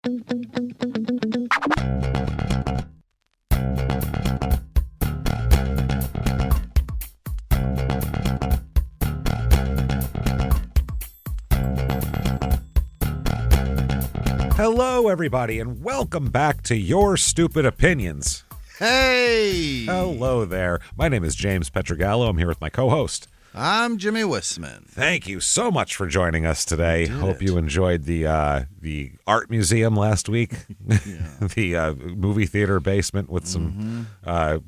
Hello, everybody, and welcome back to Your Stupid Opinions. Hey! Hello there. My name is James Pietragallo. I'm here with my co-host. I'm Jimmie Whisman. Thank you so much for joining us today. Hope it. you enjoyed the art museum last week, the movie theater basement with some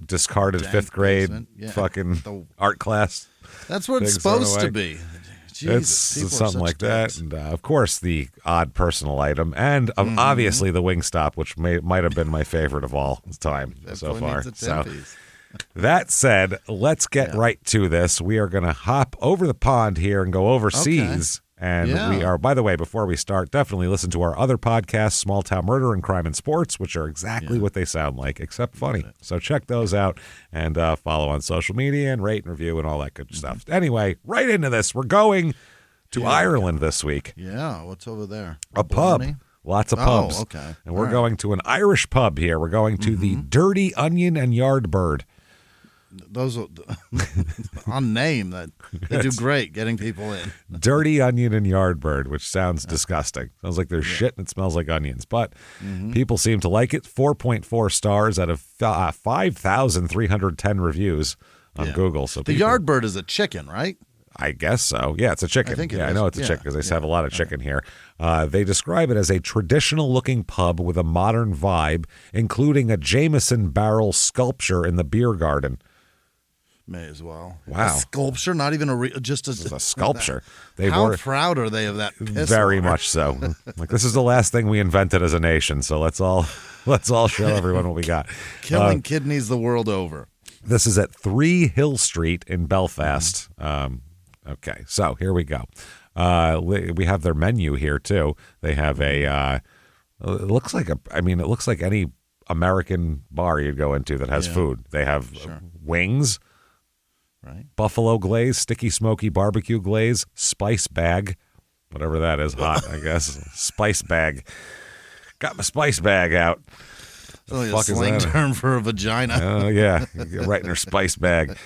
discarded Dank fifth grade basement. fucking art class. That's what it's Things thrown supposed away. to be. Jesus, It's people are something such like dicks. that. And, of course, the odd personal item. And obviously the Wingstop, which might have been my favorite of all time so Definitely far. needs a So 10-piece. that said, let's get right to this. We are going to hop over the pond here and go overseas. And we are, by the way, before we start, definitely listen to our other podcasts, Small Town Murder and Crime and Sports, which are exactly what they sound like, except funny. So check those out and follow on social media and rate and review and all that good stuff. Anyway, right into this. We're going to Ireland this week. Yeah, what's over there? A pub. Blarney? Lots of pubs. Oh, okay. And we're going to an Irish pub here. We're going to the Dirty Onion and Yardbird. Those are on name that they do great getting people in. Dirty Onion and Yardbird, which sounds disgusting. Sounds like there's shit and it smells like onions. But people seem to like it. 4.4 stars out of 5,310 reviews on Google. So The Yardbird is a chicken, right? I guess so. Yeah, it's a chicken. I think it I is. know it's a chicken because they have a lot of chicken here. They describe it as a traditional-looking pub with a modern vibe, including a Jameson barrel sculpture in the beer garden. May as well. Wow. A sculpture, not even This is a sculpture. How proud are they of that piss Very water? much so. Like, this is the last thing we invented as a nation, so let's all show everyone what we got. Killing kidneys the world over. This is at 3 Hill Street in Belfast. Okay, so here we go. We have their menu here too. They have it looks like any American bar you'd go into that has food. They have wings, Right. buffalo glaze, sticky smoky barbecue glaze, spice bag, whatever that is, hot, I guess. Spice bag. Got my spice bag out. It's like a fuck is slang that? term for a vagina. Oh, yeah. Right in her spice bag.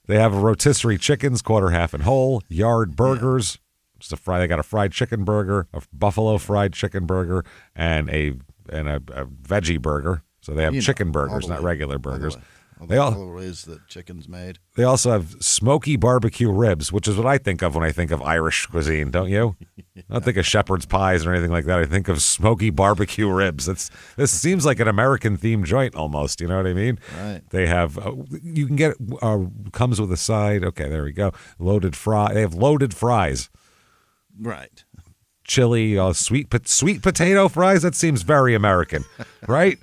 They have rotisserie chickens, quarter, half, and whole, yard burgers. They got a fried chicken burger, a buffalo fried chicken burger, and a veggie burger. So they have chicken burgers, not regular burgers. All the ways that chicken's made. They also have smoky barbecue ribs, which is what I think of when I think of Irish cuisine, don't you? I don't think of shepherd's pies or anything like that. I think of smoky barbecue ribs. This seems like an American-themed joint almost, you know what I mean? Right. They have, you can get, comes with a side. Okay, there we go. Loaded fry. They have loaded fries. Right. Chili, sweet potato fries. That seems very American, right?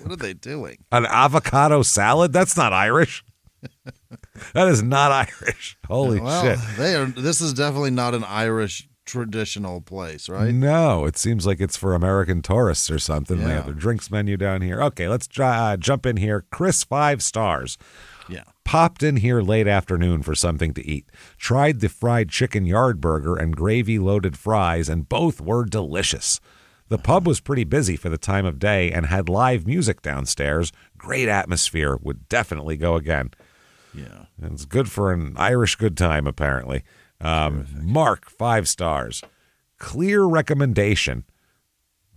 What are they doing? An avocado salad? That's not Irish. That is not Irish. Holy shit. This is definitely not an Irish traditional place, right? No, it seems like it's for American tourists or something. Yeah. They have their drinks menu down here. Okay, let's jump in here. Chris, 5 stars. Yeah. Popped in here late afternoon for something to eat. Tried the fried chicken yard burger and gravy-loaded fries, and both were delicious. The pub was pretty busy for the time of day and had live music downstairs. Great atmosphere. Would definitely go again. Yeah. It's good for an Irish good time, apparently. Mark, 5 stars. Clear recommendation.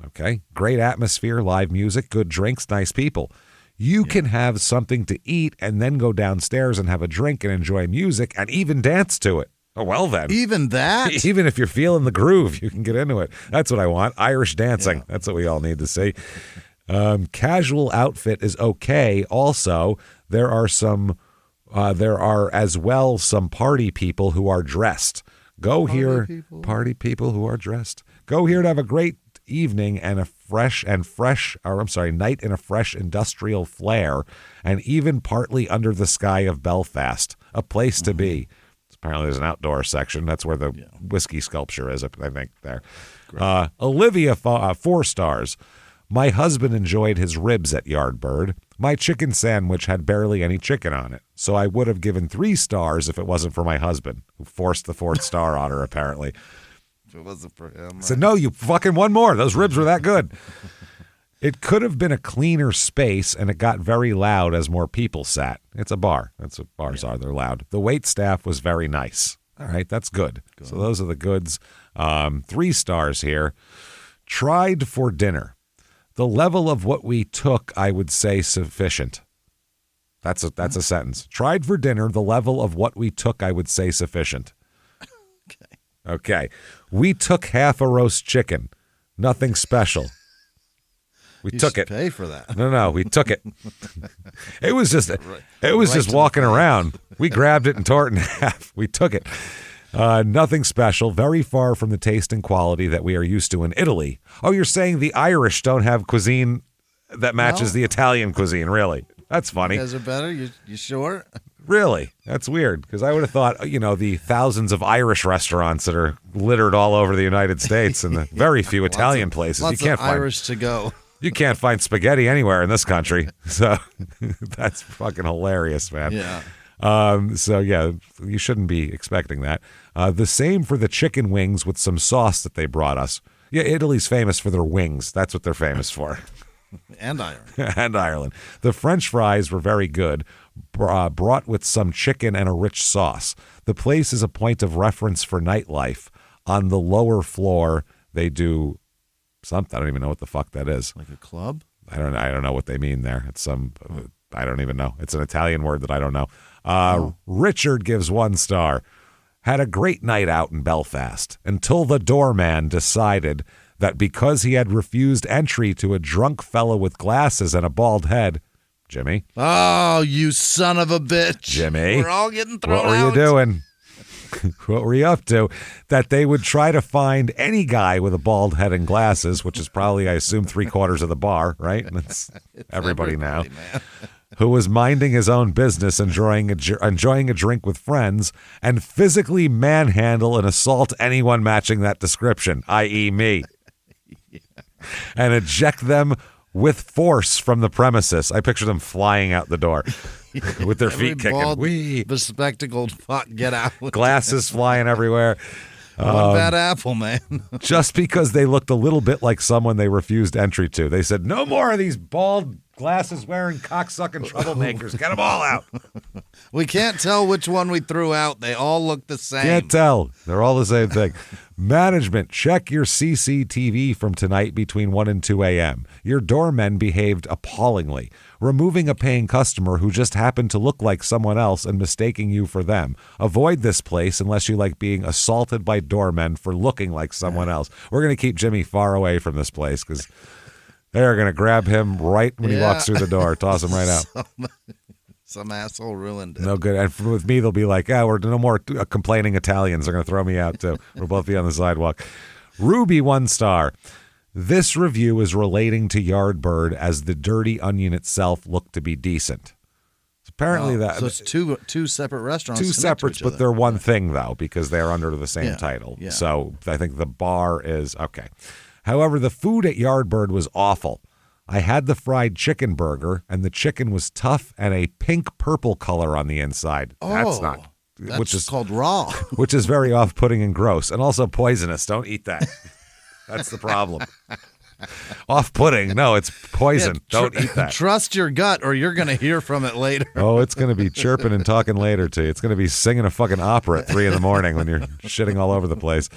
Okay. Great atmosphere, live music, good drinks, nice people. You can have something to eat and then go downstairs and have a drink and enjoy music and even dance to it. Oh, well then. Even that? Even if you're feeling the groove, you can get into it. That's what I want. Irish dancing. That's what we all need to see. Casual outfit is okay. Also, there are as well some party people who are dressed. Party people who are dressed. Go here to have a great evening and night in a fresh industrial flair, and even partly under the sky of Belfast, a place to be. Apparently there's an outdoor section. That's where the whiskey sculpture is, I think, there. Olivia, 4 stars. My husband enjoyed his ribs at Yardbird. My chicken sandwich had barely any chicken on it, so I would have given 3 stars if it wasn't for my husband, who forced the 4th star on her, apparently. If it wasn't for him. I said, no, you fucking one more. Those ribs were that good. It could have been a cleaner space, and it got very loud as more people sat. It's a bar. That's what bars are. They're loud. The wait staff was very nice. All right, that's good. So those are the goods. 3 stars here. Tried for dinner. The level of what we took, I would say, sufficient. That's a sentence. Tried for dinner. The level of what we took, I would say, sufficient. Okay. We took half a roast chicken. Nothing special. We took it. Pay for that. No, we took it. It was just just walking around. We grabbed it and tore it in half. We took it. Nothing special. Very far from the taste and quality that we are used to in Italy. Oh, you're saying the Irish don't have cuisine that matches the Italian cuisine? Really? That's funny. You guys are better? You sure? Really? That's weird, because I would have thought, the thousands of Irish restaurants that are littered all over the United States and the very few Italian places. Lots of Irish to go. You can't find spaghetti anywhere in this country. So that's fucking hilarious, man. Yeah. So, yeah, you shouldn't be expecting that. The same for the chicken wings with some sauce that they brought us. Yeah, Italy's famous for their wings. That's what they're famous for. And Ireland. And Ireland. The French fries were very good, brought with some chicken and a rich sauce. The place is a point of reference for nightlife. On the lower floor, they do something. I don't even know what the fuck that is. Like a club? I don't know what they mean there. It's some, I don't even know. It's an Italian word that I don't know. Richard gives 1 star. Had a great night out in Belfast until the doorman decided that because he had refused entry to a drunk fellow with glasses and a bald head, Jimmy. Oh, you son of a bitch. Jimmy. We're all getting thrown out. What were you doing? What were you up to? That they would try to find any guy with a bald head and glasses, which is probably, I assume, 3/4 of the bar, right? It's everybody now. Man. Who was minding his own business, enjoying a drink with friends, and physically manhandle and assault anyone matching that description, i.e. me. And eject them with force from the premises. I picture them flying out the door with their feet kicking. Bald, bespectacled fuck, get out. Glasses flying everywhere. One bad apple, man. Just because they looked a little bit like someone they refused entry to. They said, no more of these bald, glasses-wearing, cocksucking troublemakers. Get them all out. We can't tell which one we threw out. They all look the same. Can't tell. They're all the same thing. Management, check your CCTV from tonight between 1 and 2 a.m. Your doormen behaved appallingly, removing a paying customer who just happened to look like someone else and mistaking you for them. Avoid this place unless you like being assaulted by doormen for looking like someone else. We're going to keep Jimmy far away from this place because they're going to grab him right when he walks through the door, toss him right out. Some asshole ruined it. No good. And with me, they'll be like, we're no more complaining Italians. They're going to throw me out, too. We'll both be on the sidewalk. Ruby, 1 star. This review is relating to Yardbird as the Dirty Onion itself looked to be decent. Apparently that. So it's two separate restaurants. 2 separates, but they're one thing, though, because they're under the same title. Yeah. So I think the bar is okay. However, the food at Yardbird was awful. I had the fried chicken burger, and the chicken was tough and a pink-purple color on the inside. That's not... Which is called raw. Which is very off-putting and gross, and also poisonous. Don't eat that. That's the problem. Off-putting. No, it's poison. Don't eat that. Trust your gut, or you're going to hear from it later. Oh, it's going to be chirping and talking later to you. It's going to be singing a fucking opera at 3 a.m. when you're shitting all over the place.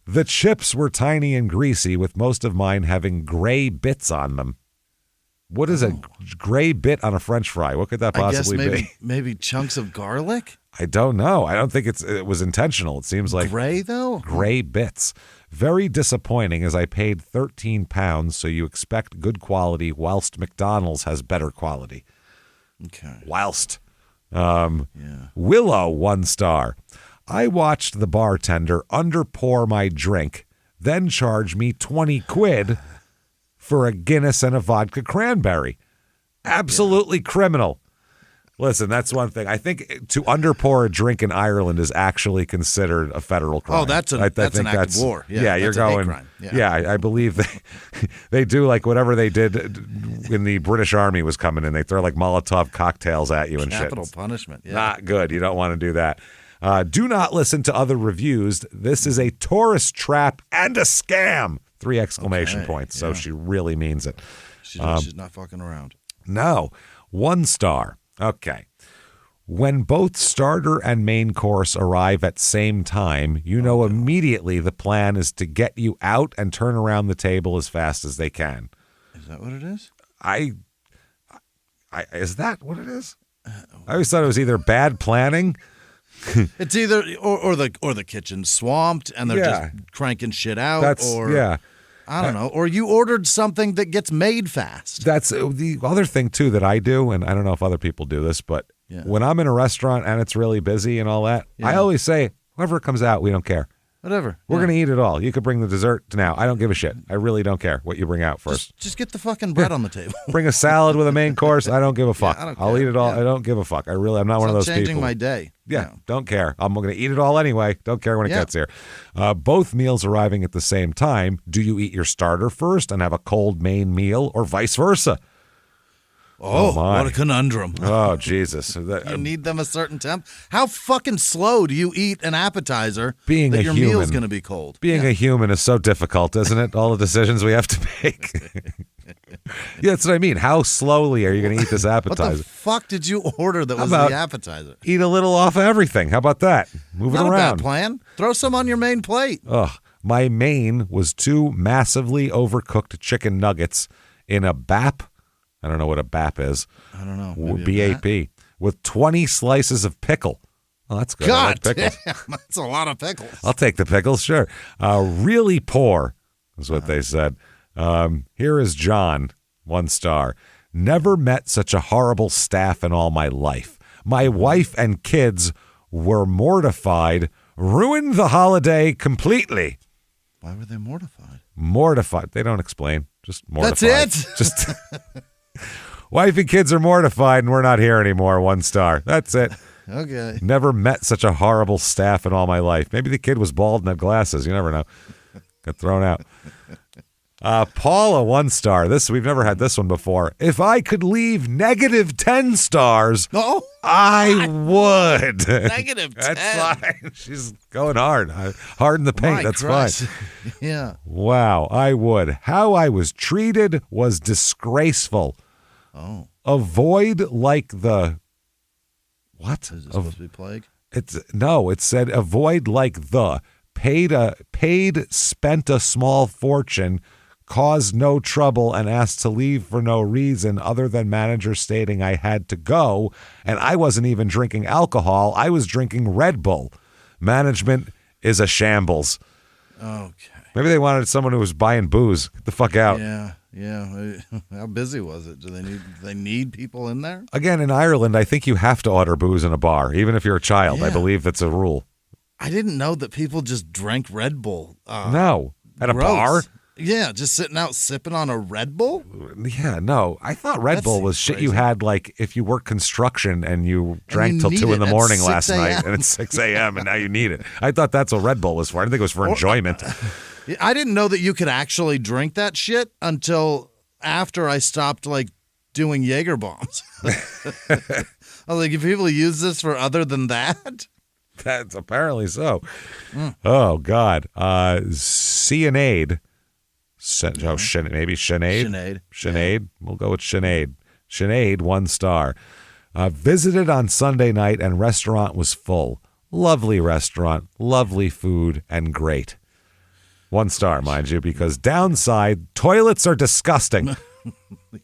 The chips were tiny and greasy, with most of mine having gray bits on them. What is a gray bit on a French fry? What could that possibly be? Maybe chunks of garlic? I don't know. I don't think it was intentional. It seems like gray, though? Gray bits. Very disappointing, as I paid £13, so you expect good quality whilst McDonald's has better quality. Okay. Whilst. Willow, 1 star. I watched the bartender underpour my drink, then charge me 20 quid for a Guinness and a vodka cranberry. Absolutely criminal. Listen, that's one thing. I think to underpour a drink in Ireland is actually considered a federal crime. Oh, that's an act of war. Yeah, you're going. Yeah, I believe they do like whatever they did when the British Army was coming in. They throw like Molotov cocktails at you and shit. Capital punishment. Yeah. Not good. You don't want to do that. Do not listen to other reviews. This is a tourist trap and a scam. 3 exclamation points. So she really means it. She's not fucking around. No. 1 star. Okay. When both starter and main course arrive at same time, you know immediately the plan is to get you out and turn around the table as fast as they can. Is that what it is? Is that what it is? I always thought it was either bad planning. It's either or the kitchen's swamped and they're just cranking shit out. I don't know. Or you ordered something that gets made fast. That's the other thing too that I do, and I don't know if other people do this, but when I'm in a restaurant and it's really busy and all that, I always say, whoever comes out, we don't care. Whatever. We're going to eat it all. You could bring the dessert now. I don't give a shit. I really don't care what you bring out first. Just get the fucking bread on the table. Bring a salad with a main course. I don't give a fuck. I'll eat it all. Yeah. I don't give a fuck. I'm not one of those people. Changing my day. Yeah, don't care. I'm going to eat it all anyway. Don't care when it gets here. Both meals arriving at the same time. Do you eat your starter first and have a cold main meal, or vice versa? Oh what a conundrum. Oh, Jesus. You need them a certain temp. How fucking slow do you eat an appetizer Being that a your human, meal's going to be cold? Being a human is so difficult, isn't it? All the decisions we have to make. Yeah, that's what I mean. How slowly are you going to eat this appetizer? What the fuck did you order that was the appetizer? Eat a little off of everything. How about that? Move it around. Not a bad plan. Throw some on your main plate. Ugh. My main was 2 massively overcooked chicken nuggets in a BAP. I don't know what a BAP is. I don't know. BAP. With 20 slices of pickle. Oh, that's good. God I like pickles. damn, that's a lot of pickles. I'll take the pickles, sure. Really poor is what they said. Here is John, 1 star. Never met such a horrible staff in all my life. My wife and kids were mortified. Ruined the holiday completely. Why were they mortified? Mortified. They don't explain. Just mortified. That's it? Just wife and kids are mortified and we're not here anymore. 1 star. That's it. Okay. Never met such a horrible staff in all my life. Maybe the kid was bald and had glasses. You never know. Got thrown out. Paula, 1 star. We've never had this one before. If I could leave negative 10 stars, I would. Negative 10. That's fine. She's going hard. Hard in the paint. That's fine. Yeah. Wow, I would. How I was treated was disgraceful. Oh. Avoid like the... What? Is it supposed to be plague? It said avoid like the spent a small fortune, caused no trouble, and asked to leave for no reason other than manager stating I had to go, and I wasn't even drinking alcohol. I was drinking Red Bull. Management is a shambles. Okay. Maybe they wanted someone who was buying booze. Get the fuck out. Yeah. How busy was it? Do they need people in there? Again, in Ireland, I think you have to order booze in a bar, even if you're a child. Yeah. I believe that's a rule. I didn't know that people just drank Red Bull. No. At gross. A bar? Yeah, just sitting out sipping on a Red Bull? Yeah, no. I thought Red Bull was shit you had like if you worked construction and you drank till 2 in the morning last night and it's 6 a.m. and now you need it. I thought that's what Red Bull was for. I didn't think it was for enjoyment. I didn't know that you could actually drink that shit until after I stopped doing Jaeger bombs. I was like, if people use this for other than that? That's apparently so. Oh, God. Cyanide. Maybe Sinead. Sinead. We'll go with Sinead. Sinead, 1 star. Visited on Sunday night and restaurant was full. Lovely restaurant, lovely food, and great. 1 star, mind you, because downside, toilets are disgusting.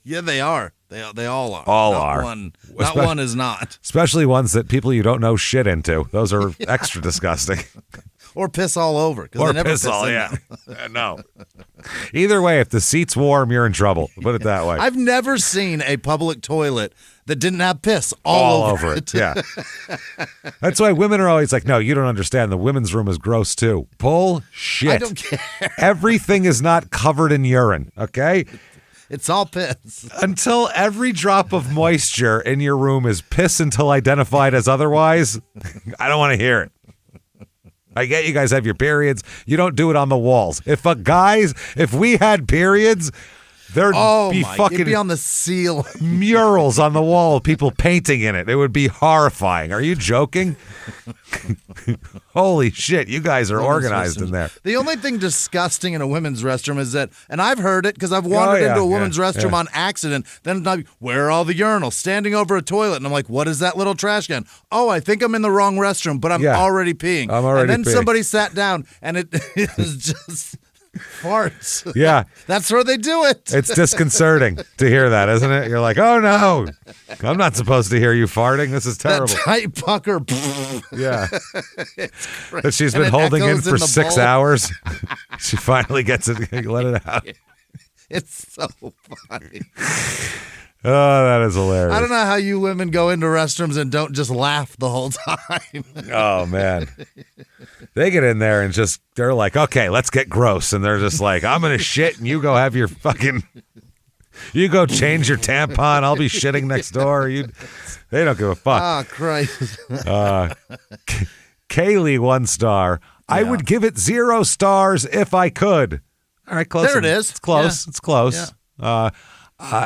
Yeah, they are. They all are. All are. Not one is not. Especially ones that people you don't know shit into. Those are extra disgusting. Or piss all over. Or piss all, yeah. No. Either way, if the seat's warm, you're in trouble. Put it that way. I've never seen a public toilet that didn't have piss all over it. Yeah. That's why women are always like, no, you don't understand. The women's room is gross too. Bullshit. I don't care. Everything is not covered in urine, okay? It's all piss. Until every drop of moisture in your room is piss until identified as otherwise, I don't want to hear it. I get you guys have your periods. You don't do it on the walls. If we had periods, There'd be fucking it'd be on the ceiling. murals on the wall, people painting in it. It would be horrifying. Are you joking? Holy shit, you guys are organized in there. The only thing disgusting in a women's restroom is that, and I've heard it because I've wandered into a women's restroom on accident, then I'm like, where are all the urinals? Standing over a toilet, and I'm like, what is that little trash can? Oh, I think I'm in the wrong restroom, but I'm already peeing. And then somebody sat down, and it was just... farts. Yeah. That's where they do it. It's disconcerting to hear that, isn't it? You're like, oh no, I'm not supposed to hear you farting. This is terrible. That tight pucker. Yeah. That she's been holding in for 6 hours. She finally gets it. Let it out. It's so funny. Oh, that is hilarious. I don't know how you women go into restrooms and don't just laugh the whole time. Oh, man. They get in there and they're like, okay, let's get gross. And they're just like, I'm going to shit and you go have your fucking, you go change your tampon. I'll be shitting next door. They don't give a fuck. Oh, Christ. Kaylee, 1 star. I would give it 0 stars if I could. All right, close. There it is. It's close. Yeah. It's close. Yeah.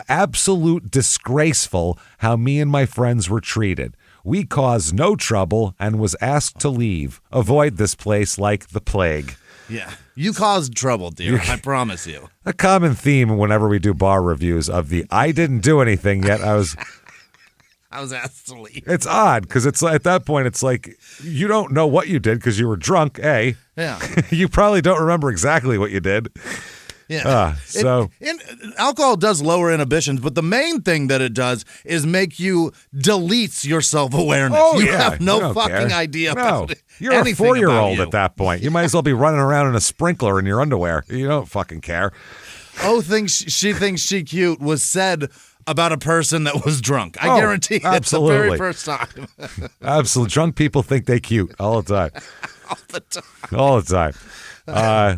Absolute disgraceful how me and my friends were treated. We caused no trouble and was asked to leave. Avoid this place like the plague. Yeah. You caused trouble, dear. I promise you. A common theme whenever we do bar reviews of the I didn't do anything yet. I was asked to leave. It's odd because it's at that point it's like you don't know what you did because you were drunk. Yeah. You probably don't remember exactly what you did. Yeah. Alcohol does lower inhibitions, but the main thing that it does is make you delete your self-awareness. Oh, you have no fucking idea about it. You're a 4-year-old at that point. You might as well be running around in a sprinkler in your underwear. You don't fucking care. She thinks she cute was said about a person that was drunk. I guarantee it's the very first time. Absolutely. Drunk people think they cute all the time. All the time.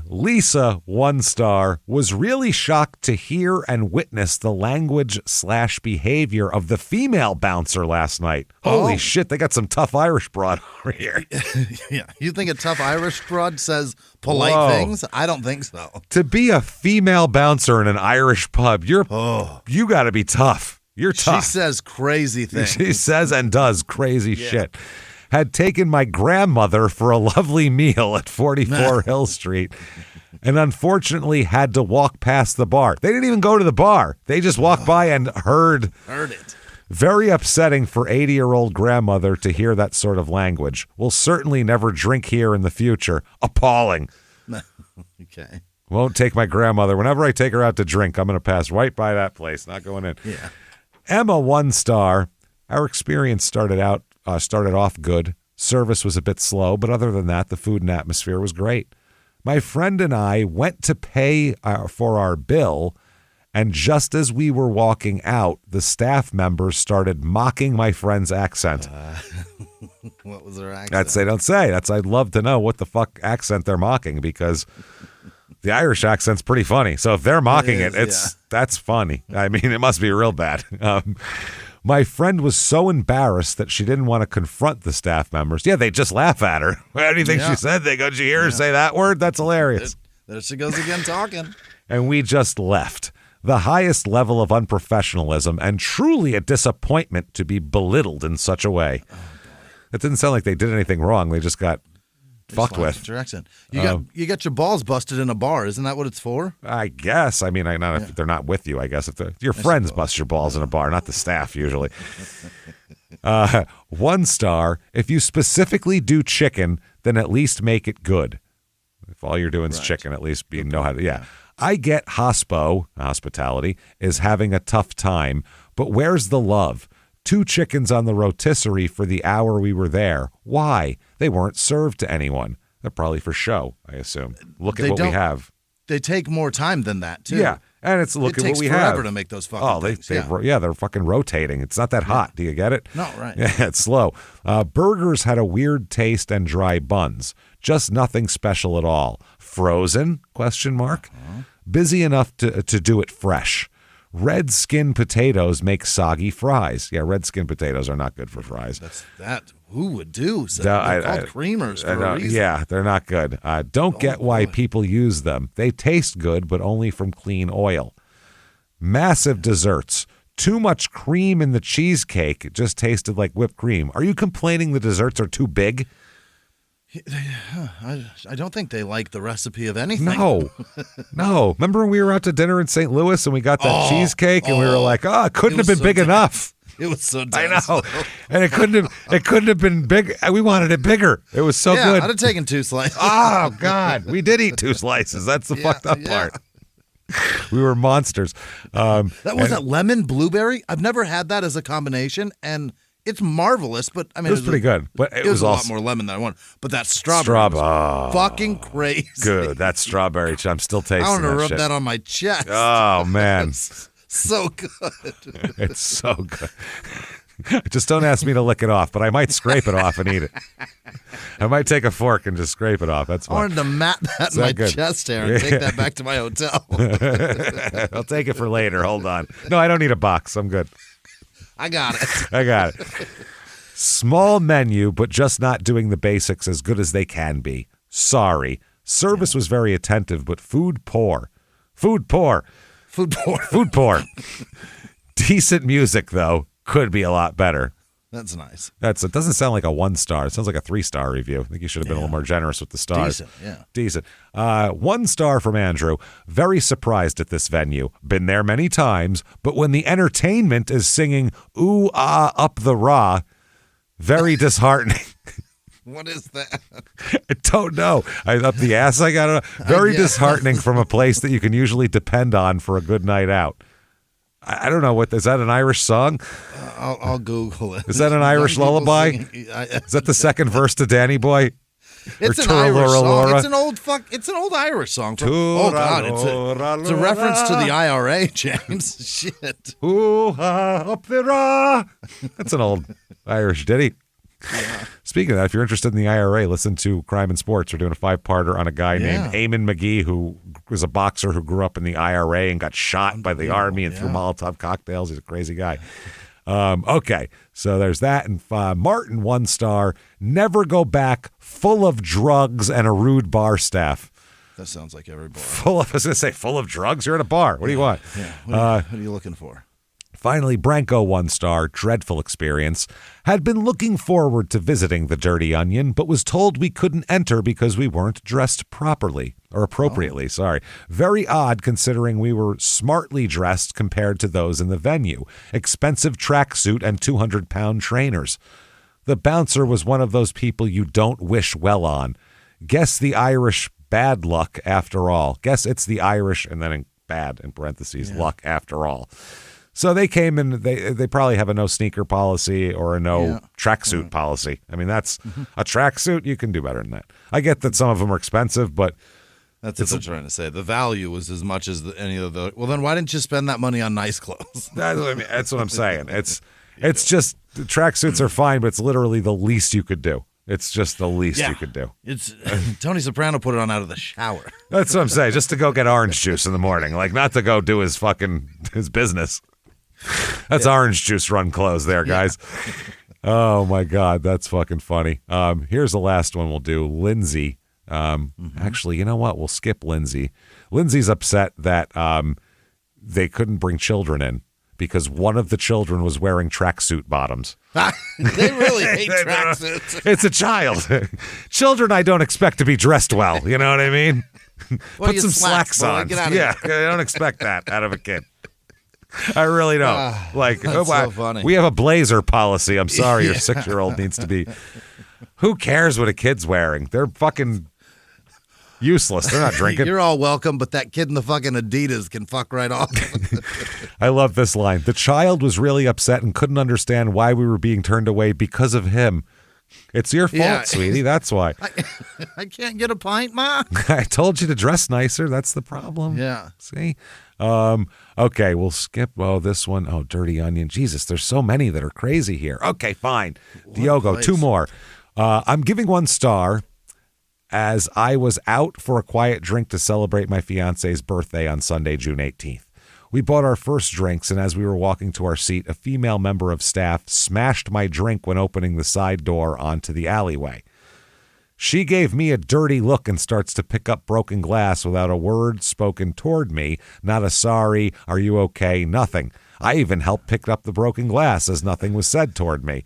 Lisa, 1 star, was really shocked to hear and witness the language/behavior of the female bouncer last night. Holy shit, they got some tough Irish broad over here. Yeah, you think a tough Irish broad says polite things? I don't think so. To be a female bouncer in an Irish pub, you got to be tough. You're tough. She says crazy things. She says and does crazy shit. Had taken my grandmother for a lovely meal at 44 Hill Street and unfortunately had to walk past the bar. They didn't even go to the bar. They just walked by and heard it. Very upsetting for 80-year-old grandmother to hear that sort of language. Will certainly never drink here in the future. Appalling. Okay. Won't take my grandmother. Whenever I take her out to drink, I'm going to pass right by that place. Not going in. Yeah. Emma, 1 star. Our experience started off good. Service was a bit slow, but other than that, the food and atmosphere was great. My friend and I went to pay for our bill, and just as we were walking out, the staff members started mocking my friend's accent. What was their accent? They don't say. I'd love to know what the fuck accent they're mocking because the Irish accent's pretty funny. So if they're mocking that's funny. I mean, it must be real bad. My friend was so embarrassed that she didn't want to confront the staff members. Yeah, they just laugh at her. Anything she said, they go, did you hear her say that word? That's hilarious. There she goes again talking. And we just left. The highest level of unprofessionalism and truly a disappointment to be belittled in such a way. It didn't sound like they did anything wrong. They just got fucked with. You got your balls busted in a bar. Isn't that what it's for? I guess. I mean, if they're not with you, I guess. If your friends bust your balls in a bar, not the staff usually. 1 star. If you specifically do chicken, then at least make it good. If all you're doing is chicken, at least you know how to. Yeah. I get hospitality, is having a tough time, but where's the love? 2 chickens on the rotisserie for the hour we were there. Why? They weren't served to anyone. They're probably for show, I assume. Look at what we have. They take more time than that, too. Yeah, and it's look at what we have. It takes forever to make those fucking things. They're fucking rotating. It's not that hot. Do you get it? No, right. Yeah, it's slow. Burgers had a weird taste and dry buns. Just nothing special at all. Frozen? ? Busy enough to do it fresh. Red skin potatoes make soggy fries. Yeah, red skin potatoes are not good for fries. Who would do? They're called creamers for a reason. Yeah, they're not good. Don't get why people use them. They taste good, but only from clean oil. Massive desserts. Too much cream in the cheesecake. It just tasted like whipped cream. Are you complaining the desserts are too big? I don't think they like the recipe of anything. No. Remember when we were out to dinner in St. Louis and we got that cheesecake and we were like, it couldn't have been big enough. It was so dense. I know. And it couldn't have been big. We wanted it bigger. It was so good. I'd have taken 2 slices. Oh, God. We did eat 2 slices. That's the fucked up part. We were monsters. That was that lemon blueberry. I've never had that as a combination, and it's marvelous. But I mean, it was pretty good. But it was a also lot more lemon than I wanted. But that strawberry was fucking crazy. Good. That strawberry. I'm still tasting. I want to rub shit. that on my chest. Oh man, so good. It's so good. Just don't ask me to lick it off, but I might scrape it off and eat it. I might take a fork and just scrape it off. That's fine. I wanted to mat that in my chest hair and take that back to my hotel. I'll take it for later. Hold on. No, I don't need a box. I'm good. I got it. Small menu, but just not doing the basics as good as they can be. Sorry. Service was very attentive, but food poor. Food poor. Decent music, though. Could be a lot better. That's nice. It doesn't sound like a 1-star. It sounds like a 3-star review. I think you should have been a little more generous with the stars. Decent. 1 star from Andrew. Very surprised at this venue. Been there many times, but when the entertainment is singing "Ooh Ah Up the Rah," very disheartening. What is that? I don't know. Up the ass. I got it. Very disheartening from a place that you can usually depend on for a good night out. I don't know is that an Irish song? I'll Google it. Is that an Irish lullaby? Is that the second verse to Danny Boy? It's an Irish song. It's an old Irish song. Oh God, it's a reference to the IRA, James. Shit. Ooh, up the Rah. That's an old Irish ditty. Yeah. Speaking of that, if you're interested in the IRA, listen to Crime and Sports. We're doing a 5-parter on a guy named Eamon McGee, who was a boxer who grew up in the IRA and got shot by the army and threw Molotov cocktails. He's a crazy guy. Okay, so there's that. And Martin, 1 star. Never go back. Full of drugs and a rude bar staff. That sounds like every bar. I was going to say full of drugs. You're at a bar. What do you want? Yeah. What are you looking for? Finally, Branko, 1 star, dreadful experience. Had been looking forward to visiting the Dirty Onion, but was told we couldn't enter because we weren't dressed properly, or appropriately, sorry. Very odd considering we were smartly dressed compared to those in the venue. Expensive tracksuit and 200-pound trainers. The bouncer was one of those people you don't wish well on. Guess the Irish bad luck after all. Guess it's the Irish, and then in bad, in parentheses, luck after all. So they came in, they probably have a no sneaker policy or a no tracksuit policy. I mean, that's a tracksuit. You can do better than that. I get that some of them are expensive, but that's what they're trying to say. The value is as much as any of the. Well, then why didn't you spend that money on nice clothes? That's what I'm saying. It's just tracksuits are fine, but it's literally the least you could do. It's just the least you could do. It's Tony Soprano put it on out of the shower. That's what I'm saying. Just to go get orange juice in the morning, like not to go do his business. That's orange juice run clothes there, guys. Oh, my God. That's fucking funny. Here's the last one we'll do. Lindsay. Actually, you know what? We'll skip Lindsay. Lindsay's upset that they couldn't bring children in because one of the children was wearing tracksuit bottoms. They really hate tracksuits. It's a child. Children I don't expect to be dressed well. You know what I mean? Put some slacks on. I don't expect that out of a kid. I really don't. That's so funny. We have a blazer policy. I'm sorry, your 6-year-old needs to be. Who cares what a kid's wearing? They're fucking useless. They're not drinking. You're all welcome, but that kid in the fucking Adidas can fuck right off. I love this line. The child was really upset and couldn't understand why we were being turned away because of him. It's your fault, sweetie. That's why. I can't get a pint, Ma. I told you to dress nicer. That's the problem. Yeah. See? Okay, we'll skip. This one. Oh, Dirty Onion. Jesus, there's so many that are crazy here. Okay, fine. Diogo, 2 more. I'm giving 1 star as I was out for a quiet drink to celebrate my fiance's birthday on Sunday, June 18th. We bought our first drinks, and as we were walking to our seat, a female member of staff smashed my drink when opening the side door onto the alleyway. She gave me a dirty look and starts to pick up broken glass without a word spoken toward me. Not a sorry, are you okay, nothing. I even helped pick up the broken glass as nothing was said toward me.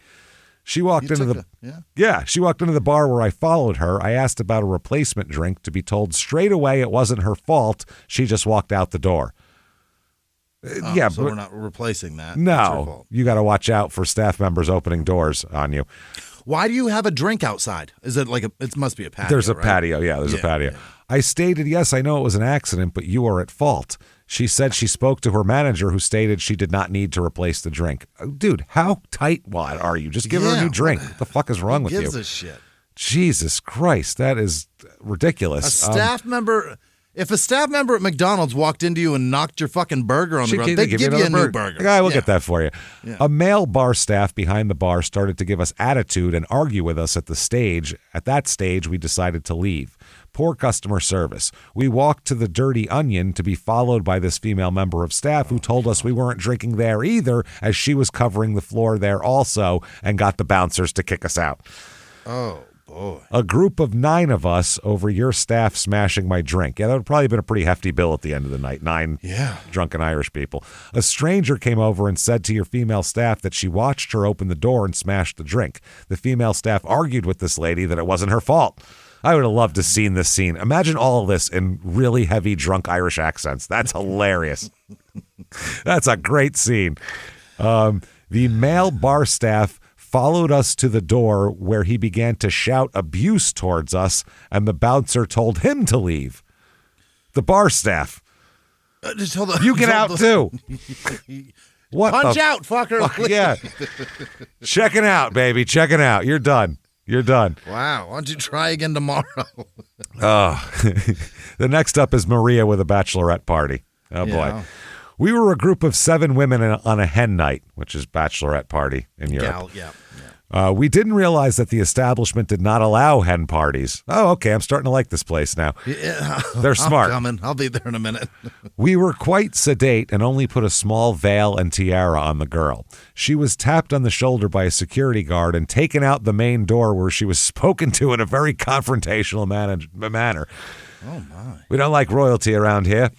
She walked into she walked into the bar where I followed her. I asked about a replacement drink to be told straight away it wasn't her fault. She just walked out the door. So we're not replacing that. No, you got to watch out for staff members opening doors on you. Why do you have a drink outside? Is it like it must be a patio? There's a patio. Yeah, there's a patio. Yeah. I stated, yes, I know it was an accident, but you are at fault. She said she spoke to her manager who stated she did not need to replace the drink. Dude, how tightwad are you? Just give her a new drink. What the fuck is wrong with you? Who gives a shit? Jesus Christ, that is ridiculous. A staff member... If a staff member at McDonald's walked into you and knocked your fucking burger on the ground, they'd give you a new burger. The guy will get that for you. Yeah. A male bar staff behind the bar started to give us attitude and argue with us at the stage. At that stage, we decided to leave. Poor customer service. We walked to the Dirty Onion to be followed by this female member of staff who told us we weren't drinking there either, as she was covering the floor there also and got the bouncers to kick us out. Oh. Boy. A group of 9 of us over your staff smashing my drink. Yeah, that would probably have been a pretty hefty bill at the end of the night. 9 drunken Irish people. A stranger came over and said to your female staff that she watched her open the door and smash the drink. The female staff argued with this lady that it wasn't her fault. I would have loved to have seen this scene. Imagine all of this in really heavy drunk Irish accents. That's hilarious. That's a great scene. The male bar staff followed us to the door where he began to shout abuse towards us, and the bouncer told him to leave. The bar staff. Just hold on. You get out too. What? Punch out, fucker. Fuck, yeah. Checking out, baby. Checking out. You're done. You're done. Wow. Why don't you try again tomorrow? The next up is Maria with a bachelorette party. Oh, boy. We were a group of 7 women on a hen night, which is bachelorette party in Europe. We didn't realize that the establishment did not allow hen parties. Oh, okay. I'm starting to like this place now. Yeah, they're smart. I'm coming. I'll be there in a minute. We were quite sedate and only put a small veil and tiara on the girl. She was tapped on the shoulder by a security guard and taken out the main door where she was spoken to in a very confrontational manner. Oh, my. We don't like royalty around here.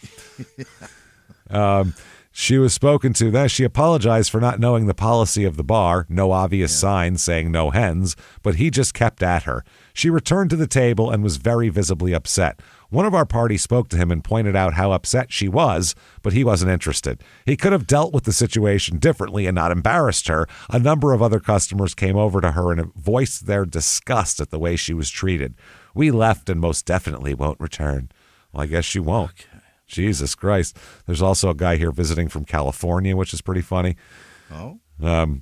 She was spoken to. Then she apologized for not knowing the policy of the bar, no obvious signs saying no hens, but he just kept at her. She returned to the table and was very visibly upset. One of our party spoke to him and pointed out how upset she was, but he wasn't interested. He could have dealt with the situation differently and not embarrassed her. A number of other customers came over to her and voiced their disgust at the way she was treated. We left and most definitely won't return. Well, I guess she won't. Okay. Jesus Christ. There's also a guy here visiting from California, which is pretty funny. Oh.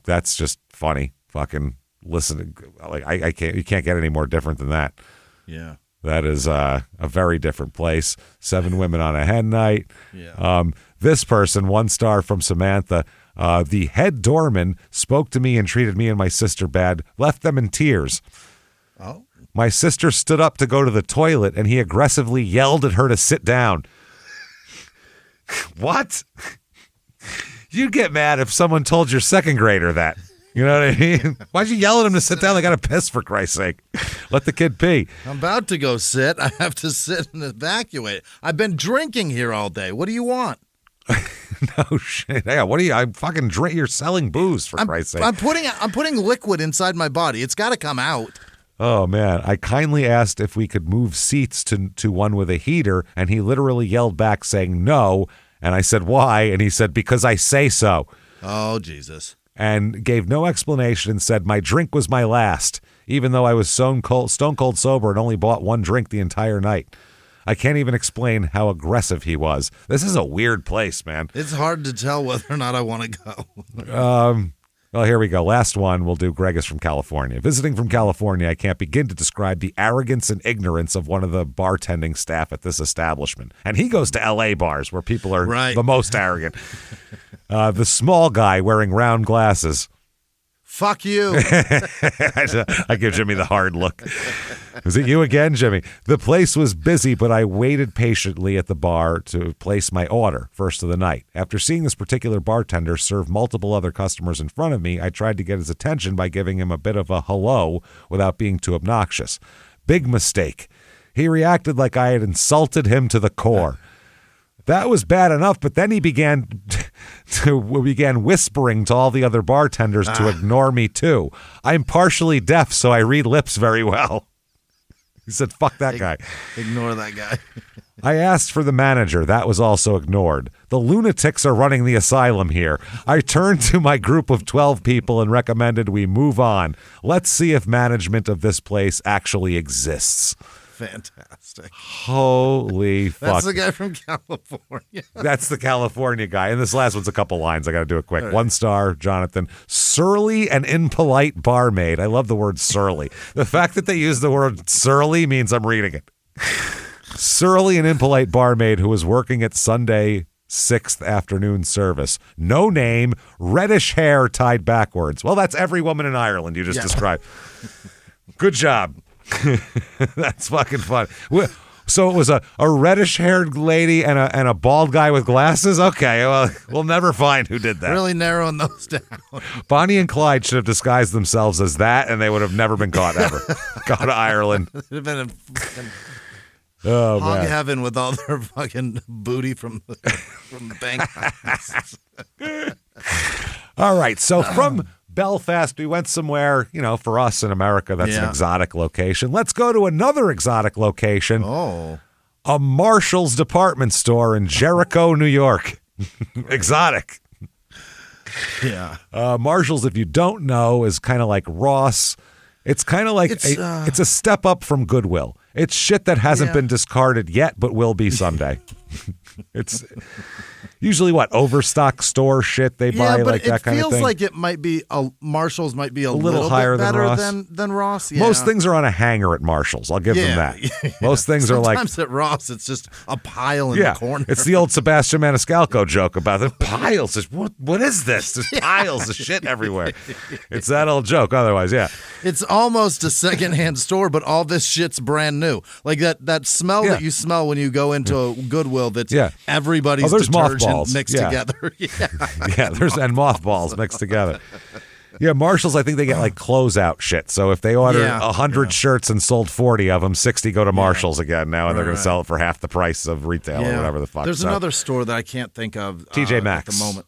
That's just funny. Fucking listen. Like I can't. You can't get any more different than that. Yeah. That is a very different place. 7 women on a hen night. Yeah. This person, 1 star from Samantha. The head doorman spoke to me and treated me and my sister bad. Left them in tears. Oh. My sister stood up to go to the toilet, and he aggressively yelled at her to sit down. What? You'd get mad if someone told your second grader that. You know what I mean? Why'd you yell at him to sit down? They got to piss, for Christ's sake. Let the kid pee. I'm about to go sit. I have to sit and evacuate. I've been drinking here all day. What do you want? No shit. Yeah, what do you? I'm fucking drink. You're selling booze, for Christ's sake. I'm putting liquid inside my body. It's got to come out. Oh, man. I kindly asked if we could move seats to one with a heater, and he literally yelled back saying no. And I said, why? And he said, because I say so. Oh, Jesus. And gave no explanation and said, my drink was my last, even though I was stone cold sober and only bought 1 drink the entire night. I can't even explain how aggressive he was. This is a weird place, man. It's hard to tell whether or not I want to go. Well, here we go. Last one we'll do. Greg is from California. Visiting from California, I can't begin to describe the arrogance and ignorance of one of the bartending staff at this establishment. And he goes to L.A. bars where people are the most arrogant. The small guy wearing round glasses. Fuck you. I give Jimmy the hard look. Was it you again, Jimmy? The place was busy, but I waited patiently at the bar to place my order, first of the night. After seeing this particular bartender serve multiple other customers in front of me, I tried to get his attention by giving him a bit of a hello without being too obnoxious. Big mistake. He reacted like I had insulted him to the core. That was bad enough, but then he began whispering to all the other bartenders to ignore me too. I'm partially deaf, so I read lips very well. He said, fuck that guy. Ignore that guy. I asked for the manager. That was also ignored. The lunatics are running the asylum here. I turned to my group of 12 people and recommended we move on. Let's see if management of this place actually exists. Fantastic. Holy fuck. That's the guy from California. That's the California guy. And this last one's a couple lines. I got to do it quick. Right. 1 star, Jonathan. Surly and impolite barmaid. I love the word surly. The fact that they use the word surly means I'm reading it. Surly and impolite barmaid who was working at Sunday 6th afternoon service. No name, reddish hair tied backwards. Well, that's every woman in Ireland you just described. Good job. That's fucking fun. So it was a reddish-haired lady and a bald guy with glasses? Okay, well, we'll never find who did that. Really narrowing those down. Bonnie and Clyde should have disguised themselves as that, and they would have never been caught ever. Gone to Ireland. They'd have been in fucking hog heaven with all their fucking booty from the bank. All right, so from Belfast, we went somewhere, for us in America, that's an exotic location. Let's go to another exotic location. Oh. A Marshall's department store in Jericho, New York. Exotic. Yeah. Marshall's, if you don't know, is kind of like Ross. It's kind of like it's a step up from Goodwill. It's shit that hasn't been discarded yet, but will be someday. It's usually overstock store shit they buy, like that kind of thing. It feels like it might be Marshall's might be a little higher bit better than Ross. Yeah. Most things are on a hanger at Marshall's. I'll give them that. Yeah. Most things are like sometimes at Ross, it's just a pile in the corner. It's the old Sebastian Maniscalco joke about the piles. What is this? There's piles of shit everywhere. It's that old joke. Otherwise, it's almost a secondhand store, but all this shit's brand new. Like that smell that you smell when you go into a Goodwill. That's everybody's detergent mixed together. There's and mothballs mixed together. Yeah, Marshalls, I think they get like closeout shit. So if they order 100 shirts and sold 40 of them, 60 go to Marshalls again now, and they're going to sell it for half the price of retail or whatever the fuck. There's another store that I can't think of TJ Maxx at the moment.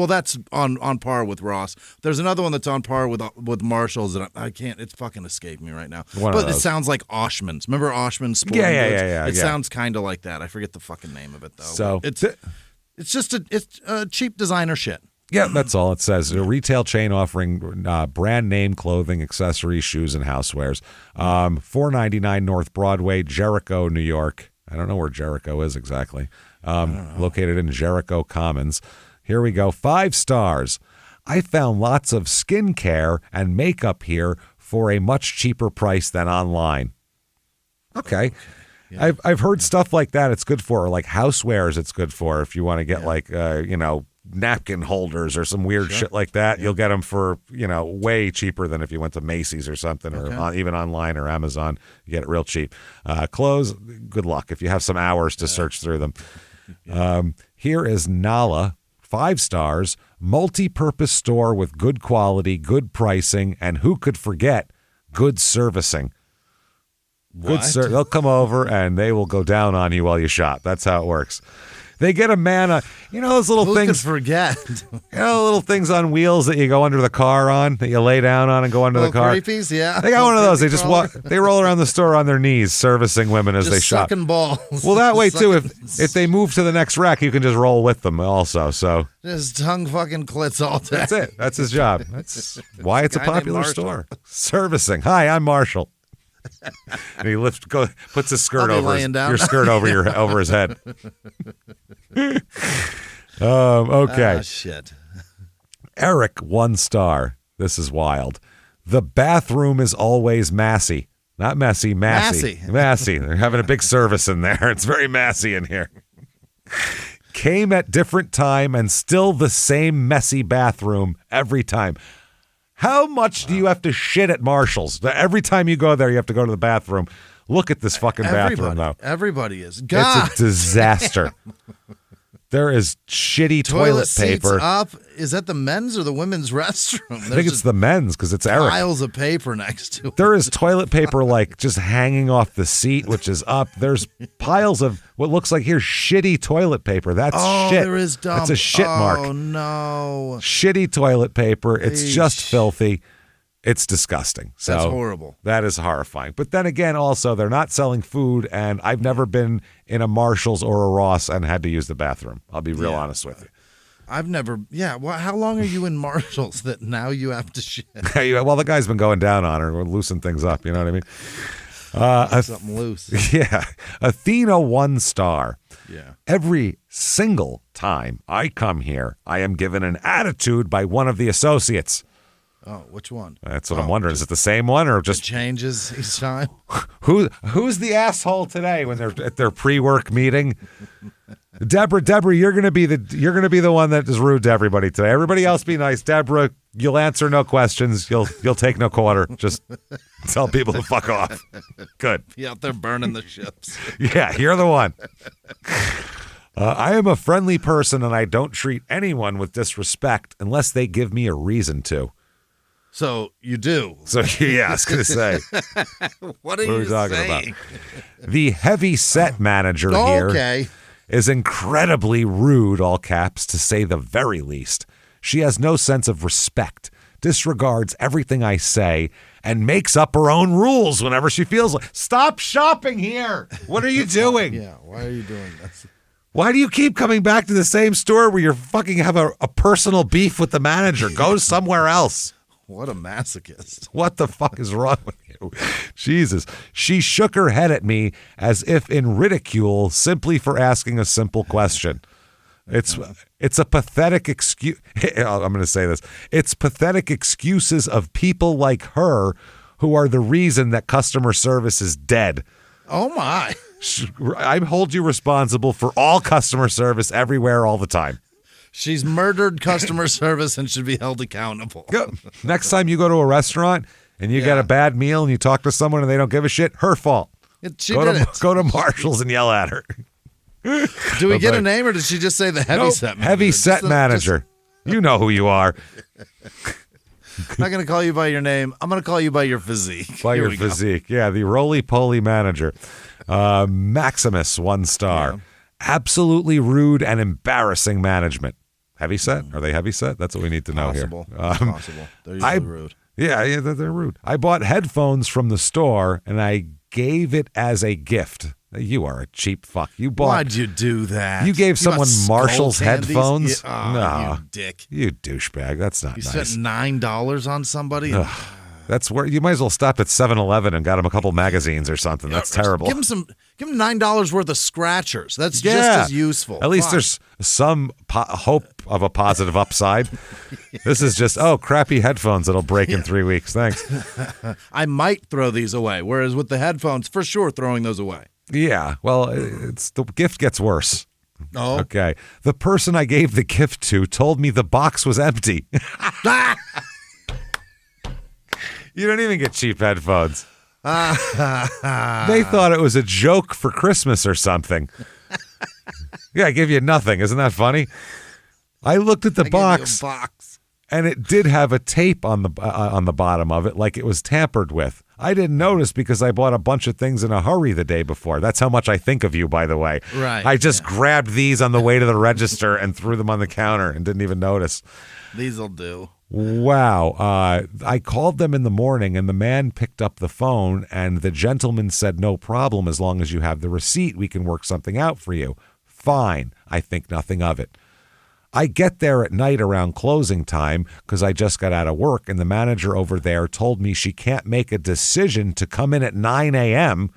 That's on par with Ross. There's another one that's on par with Marshalls, and I can't. It's fucking escaped me right now. But it sounds like Oshman's. Remember Oshman's Sporting Goods? It sounds kind of like that. I forget the fucking name of it though. So it's just a cheap designer shit. Yeah, that's all it says. A retail chain offering brand name clothing, accessories, shoes, and housewares. 499 North Broadway, Jericho, New York. I don't know where Jericho is exactly. Located in Jericho Commons. Here we go. 5 stars. I found lots of skincare and makeup here for a much cheaper price than online. Okay. Yeah. I've heard stuff like that it's good for, like housewares it's good for if you want to get napkin holders or some weird shit like that. You'll get them for, way cheaper than if you went to Macy's or something or even online or Amazon. You get it real cheap. Clothes, good luck if you have some hours to search through them. Here is Nala, 5 stars, multi-purpose store with good quality, good pricing, and who could forget good servicing. They'll come over and they will go down on you while you shop. That's how it works. They get a man, those little things. Who could forget? Little things on wheels that you go under the car on, that you lay down on and go under the car. Creepies, yeah. They got one of those. They just walk. They roll around the store on their knees, servicing women as they shop. Sucking balls. Well, that way too. If they move to the next rack, you can just roll with them also. So just tongue fucking clits all day. That's it. That's his job. That's why it's a popular store. Servicing. Hi, I'm Marshall. And he puts his skirt over your skirt over his head. Okay. Shit. Eric, 1 star. This is wild. The bathroom is always massy. Not messy, massy. Massy. They're having a big service in there. It's very massy in here. Came at different time and still the same messy bathroom every time. How much do you have to shit at Marshall's? Every time you go there, you have to go to the bathroom. Look at this fucking bathroom, though. Everybody is. God. It's a disaster. There is shitty toilet paper. Seats up. is that the men's or the women's restroom? I think it's the men's because it's Eric. Piles of paper next to it. There is toilet paper like just hanging off the seat, which is up. There's piles of what looks like here shitty toilet paper. That's shit. There is dump. That's a shit mark. Oh no. Shitty toilet paper. It's just filthy. It's disgusting. So that's horrible. That is horrifying. But then again, also, they're not selling food, and I've never been in a Marshall's or a Ross and had to use the bathroom. I'll be real honest with you. I've never, well, how long are you in Marshall's that now you have to shit? Well, the guy's been going down on her. We're loosening things up, you know what I mean? Something loose. Yeah. Athena 1 star. Yeah. Every single time I come here, I am given an attitude by one of the associates. Oh, which one? That's what I'm wondering. Is it the same one or just it changes each time? Who's the asshole today when they're at their pre-work meeting? Deborah, you're gonna be the one that is rude to everybody today. Everybody else be nice. Deborah, you'll answer no questions. You'll take no quarter. Just tell people to fuck off. Good. Be out there burning the ships. Yeah, you're the one. I am a friendly person and I don't treat anyone with disrespect unless they give me a reason to. So you do. So yeah, I was gonna say. What are you talking saying? about? The heavy set manager here is incredibly rude, all caps, to say the very least. She has no sense of respect, disregards everything I say, and makes up her own rules whenever she feels like. Stop shopping here. What are you doing? Yeah, why are you doing this? Why do you keep coming back to the same store where you're fucking have a personal beef with the manager? Go somewhere else. What a masochist. What the fuck is wrong with you? Jesus. She shook her head at me as if in ridicule simply for asking a simple question. It's a pathetic excuse. I'm going to say this. It's pathetic excuses of people like her who are the reason that customer service is dead. Oh, my. I hold you responsible for all customer service everywhere all the time. She's murdered customer service and should be held accountable. Next time you go to a restaurant and you get a bad meal and you talk to someone and they don't give a shit, her fault. Go to Marshall's and yell at her. Do we get a name or did she just say the heavy set manager? Heavy set manager. You know who you are. I'm not going to call you by your name. I'm going to call you by your physique. By your physique. Yeah, the roly-poly manager. Maximus 1 star. Yeah. Absolutely rude and embarrassing management. Heavy set? Are they heavy set? That's what we need to know here. Possible. They're usually rude. Yeah, they're rude. I bought headphones from the store, and I gave it as a gift. You are a cheap fuck. Why'd you do that? You gave someone Marshall's headphones? No, you dick. You douchebag. That's not nice. You spent $9 on somebody? That's where you might as well stop at 7-Eleven and got him a couple magazines or something. That's terrible. Give him $9 worth of scratchers. That's just as useful. At least there's some hope of a positive upside. This is just crappy headphones that'll break in 3 weeks. Thanks. I might throw these away. Whereas with the headphones, for sure, throwing those away. Yeah. Well, the gift gets worse. Oh. Okay. The person I gave the gift to told me the box was empty. You don't even get cheap headphones. They thought it was a joke for Christmas or something. Yeah, I give you nothing. Isn't that funny? I looked at the box, and it did have a tape on the bottom of it, like it was tampered with. I didn't notice because I bought a bunch of things in a hurry the day before. That's how much I think of you, by the way. Right. I just grabbed these on the way to the register and threw them on the counter and didn't even notice. These'll do. Wow. I called them in the morning, and the man picked up the phone, and the gentleman said, no problem, as long as you have the receipt, we can work something out for you. Fine. I think nothing of it. I get there at night around closing time because I just got out of work, and the manager over there told me she can't make a decision to come in at 9 a.m.,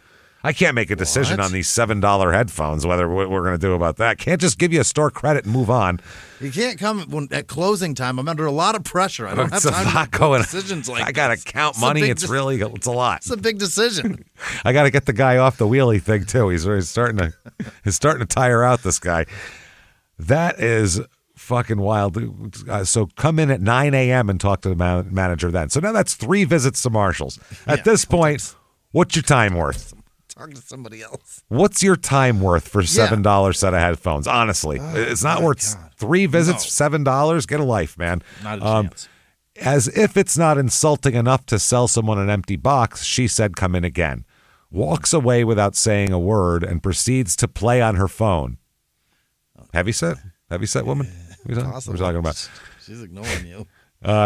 I can't make a decision on these $7 headphones, what we're going to do about that. Can't just give you a store credit and move on. You can't come at closing time. I'm under a lot of pressure. I don't have time to make decisions like I got to count money. It's a lot. It's a big decision. I got to get the guy off the wheelie thing, too. He's starting to tire out, this guy. That is fucking wild. So come in at 9 a.m. and talk to the manager then. So now that's 3 visits to Marshall's. At this point, what's your time worth? talk to somebody else. What's your time worth for $7 set of headphones? Honestly, it's not worth 3 visits, $7. Get a life, man. Not a chance. As if it's not insulting enough to sell someone an empty box, she said, "Come in again." Walks away without saying a word and proceeds to play on her phone. Heavy set woman? What are we talking about? She's ignoring you.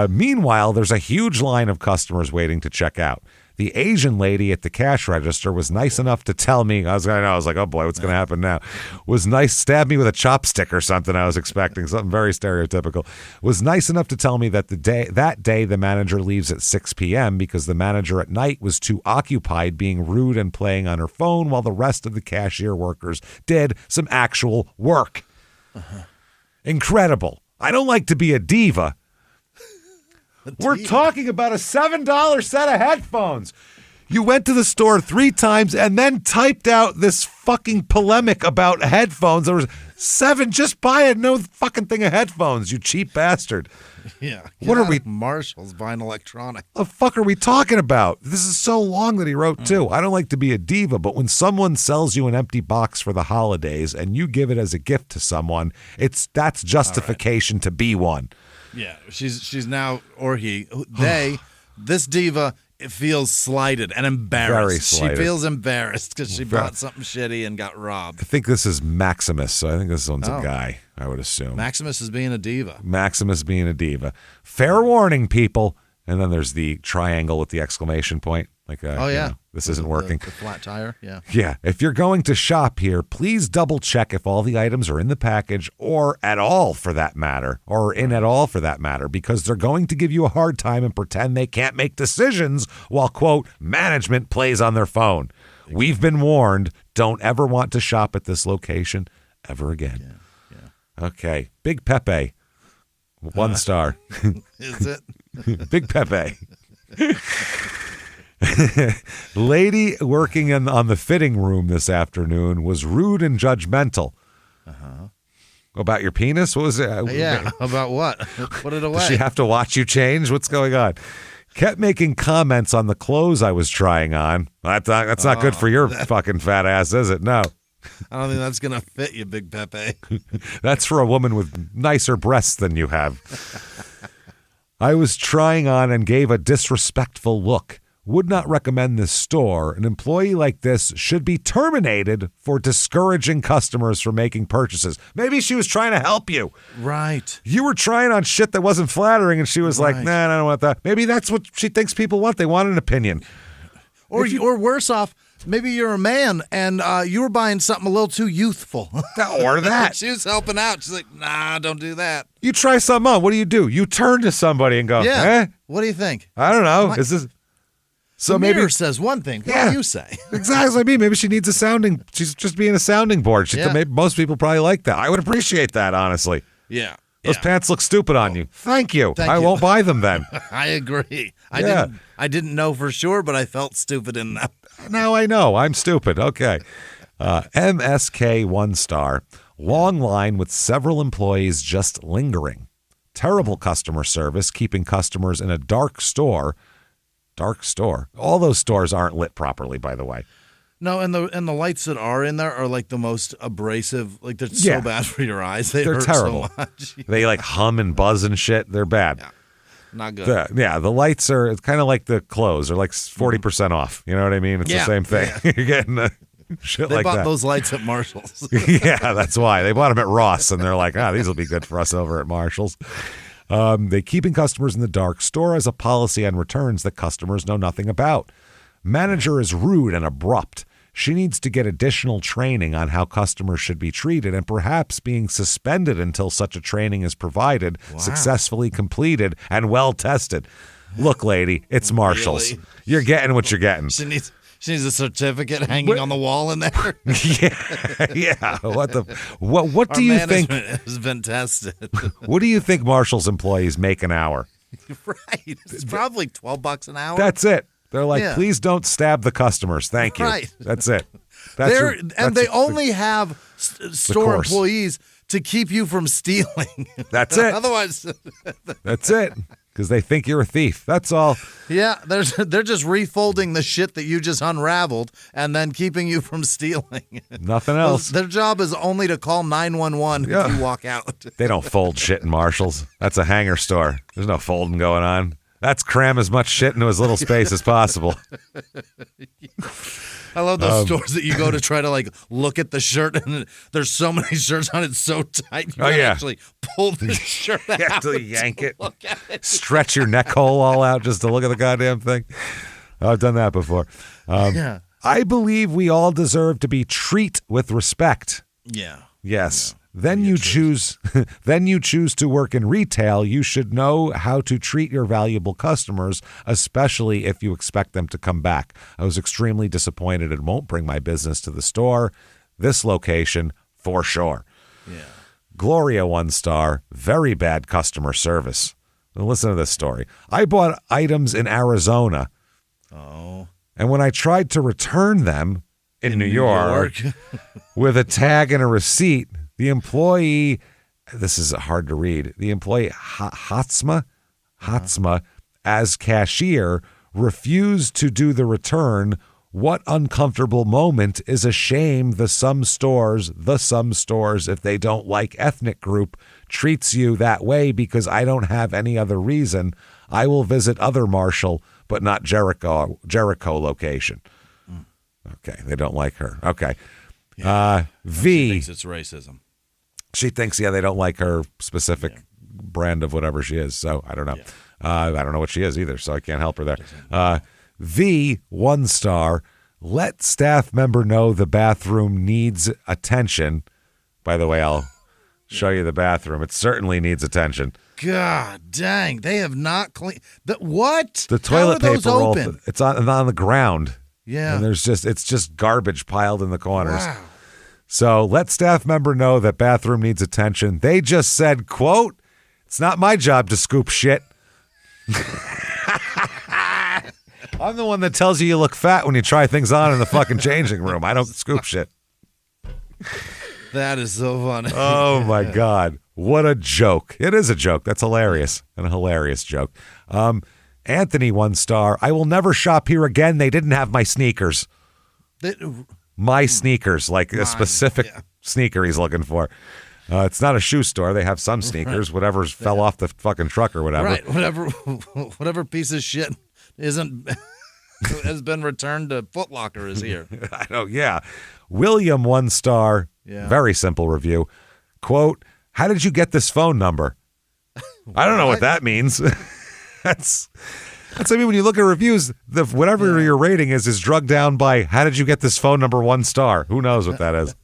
Meanwhile, there's a huge line of customers waiting to check out. The Asian lady at the cash register was nice enough to tell me, I was like, oh boy, what's going to happen now? Was nice, stabbed me with a chopstick or something I was expecting, something very stereotypical. Was nice enough to tell me that that day the manager leaves at 6 p.m. because the manager at night was too occupied being rude and playing on her phone while the rest of the cashier workers did some actual work. Incredible. I don't like to be a diva. We're talking about a $7 set of headphones. You went to the store 3 times and then typed out this fucking polemic about headphones. There was 7. Just buy no fucking thing of headphones, you cheap bastard. Yeah. What are we? Marshall's buying electronics. The fuck are we talking about? This is so long that he wrote too. I don't like to be a diva, but when someone sells you an empty box for the holidays and you give it as a gift to someone, that's justification to be one. Yeah, she's now, or he, this diva, it feels slighted and embarrassed. Very slighted. She feels embarrassed because she bought something shitty and got robbed. I think this is Maximus, so I think this one's a guy, I would assume. Maximus is being a diva. Maximus being a diva. Fair warning, people. And then there's the triangle with the exclamation point. Like, this isn't working. The flat tire, yeah. Yeah. If you're going to shop here, please double check if all the items are in the package or at all for that matter, because they're going to give you a hard time and pretend they can't make decisions while, quote, management plays on their phone. We've been warned. Don't ever want to shop at this location ever again. Yeah. Okay. Big Pepe. 1 star. Is it? Big Pepe. Lady working on the fitting room this afternoon was rude and judgmental. About your penis? What was it? Yeah, about what? Put it away. Does she have to watch you change? What's going on? Kept making comments on the clothes I was trying on. That's not good for your fucking fat ass, is it? No. I don't think that's going to fit you, Big Pepe. That's for a woman with nicer breasts than you have. I was trying on and gave a disrespectful look. Would not recommend this store. An employee like this should be terminated for discouraging customers from making purchases. Maybe she was trying to help you. Right. You were trying on shit that wasn't flattering, and she was like, nah, I don't want that. Maybe that's what she thinks people want. They want an opinion. Or worse off, maybe you're a man and you were buying something a little too youthful. Or that. She was helping out. She's like, nah, don't do that. You try something on. What do? You turn to somebody and go, What do you think? I don't know. Is this... So the maybe mirror says one thing. What do you say? Exactly. Maybe she needs she's just being a sounding board. Maybe most people probably like that. I would appreciate that, honestly. Yeah. Those pants look stupid on you. Thank you. I won't buy them then. I agree. I didn't know for sure, but I felt stupid in that. Now I know. I'm stupid. Okay. MSK 1 star. Long line with several employees just lingering. Terrible customer service, keeping customers in a dark store. Dark store. All those stores aren't lit properly, by the way. No, and the lights that are in there are like the most abrasive. Like they're so bad for your eyes. They're hurt terrible. So much. They like hum and buzz and shit. They're bad. Yeah, not good. The lights are. It's kind of like the clothes. They're like 40% off. You know what I mean? It's the same thing. Yeah. You're getting shit like that. They bought those lights at Marshall's. Yeah, that's why they bought them at Ross, and they're like, these will be good for us over at Marshall's. They keeping customers in the dark. Store as a policy on returns that customers know nothing about. Manager is rude and abrupt. She needs to get additional training on how customers should be treated and perhaps being suspended until such a training is provided, successfully completed, and well tested. Look, lady, it's Marshall's. Really? You're getting what you're getting. She needs a certificate hanging on the wall in there. Yeah. What do you think has been tested? What do you think Marshall's employees make an hour? Right. It's probably $12 an hour. That's it. They're like, please don't stab the customers. Thank you. Right. That's it. They only have store employees to keep you from stealing. That's it. Otherwise, that's it. because they think you're a thief. That's all. Yeah, they're just refolding the shit that you just unraveled and then keeping you from stealing. Nothing else. Their job is only to call 911 if you walk out. They don't fold shit in Marshall's. That's a hanger store. There's no folding going on. That's cram as much shit into as little space as possible. I love those stores that you go to try to like look at the shirt, and there's so many shirts on it so tight you can actually pull the shirt out. You have to yank it, stretch your neck hole all out just to look at the goddamn thing. I've done that before. I believe we all deserve to be treated with respect. Yeah. Yes. Then you choose to work in retail. You should know how to treat your valuable customers, especially if you expect them to come back. I was extremely disappointed and won't bring my business to the store. This location, for sure. Yeah. Gloria, 1 star, very bad customer service. Now listen to this story. I bought items in Arizona. Oh. And when I tried to return them in New York with a tag and a receipt, the employee, this is hard to read, the employee Hatsma, as cashier, refused to do the return. What uncomfortable moment is a shame some stores, if they don't like ethnic group, treats you that way because I don't have any other reason. I will visit other Marshall, but not Jericho location. Okay, they don't like her. Okay. Yeah. V. She thinks it's racism. She thinks, they don't like her specific brand of whatever she is. So I don't know. Yeah. I don't know what she is either, so I can't help her there. V, 1 star, let staff member know the bathroom needs attention. By the way, I'll show you the bathroom. It certainly needs attention. God dang, they have not cleaned. What? The toilet paper roll, open? It's on the ground. Yeah. And it's just garbage piled in the corners. Wow. So let staff member know that bathroom needs attention. They just said, quote, it's not my job to scoop shit. I'm the one that tells you look fat when you try things on in the fucking changing room. I don't scoop shit. That is so funny. Oh, my God. What a joke. It is a joke. That's hilarious. And a hilarious joke. Anthony, 1 star. I will never shop here again. They didn't have my sneakers. My sneakers, like a specific sneaker he's looking for. It's not a shoe store. They have some sneakers, whatever fell off the fucking truck or whatever. Right, whatever piece of shit has been returned to Foot Locker is here. I know, yeah. William, 1 star. Yeah. Very simple review. Quote, how did you get this phone number? I don't know what that means. That's I mean, when you look at reviews, whatever your rating is drugged down by how did you get this phone number 1 star? Who knows what that is?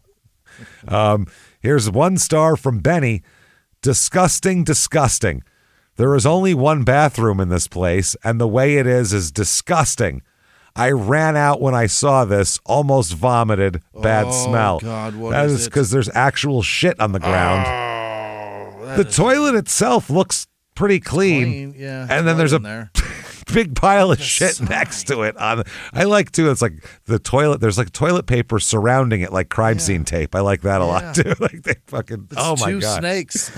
Here's 1 star from Benny. Disgusting. There is only 1 bathroom in this place, and the way it is disgusting. I ran out when I saw this, almost vomited, bad smell. God, that is because there's actual shit on the ground. The toilet itself looks pretty clean. Yeah, and then there's a big pile of shit next to it. I like too. It's like the toilet. There's like toilet paper surrounding it, like crime scene tape. I like that a lot too. Like they fucking. It's my 2 God. snakes.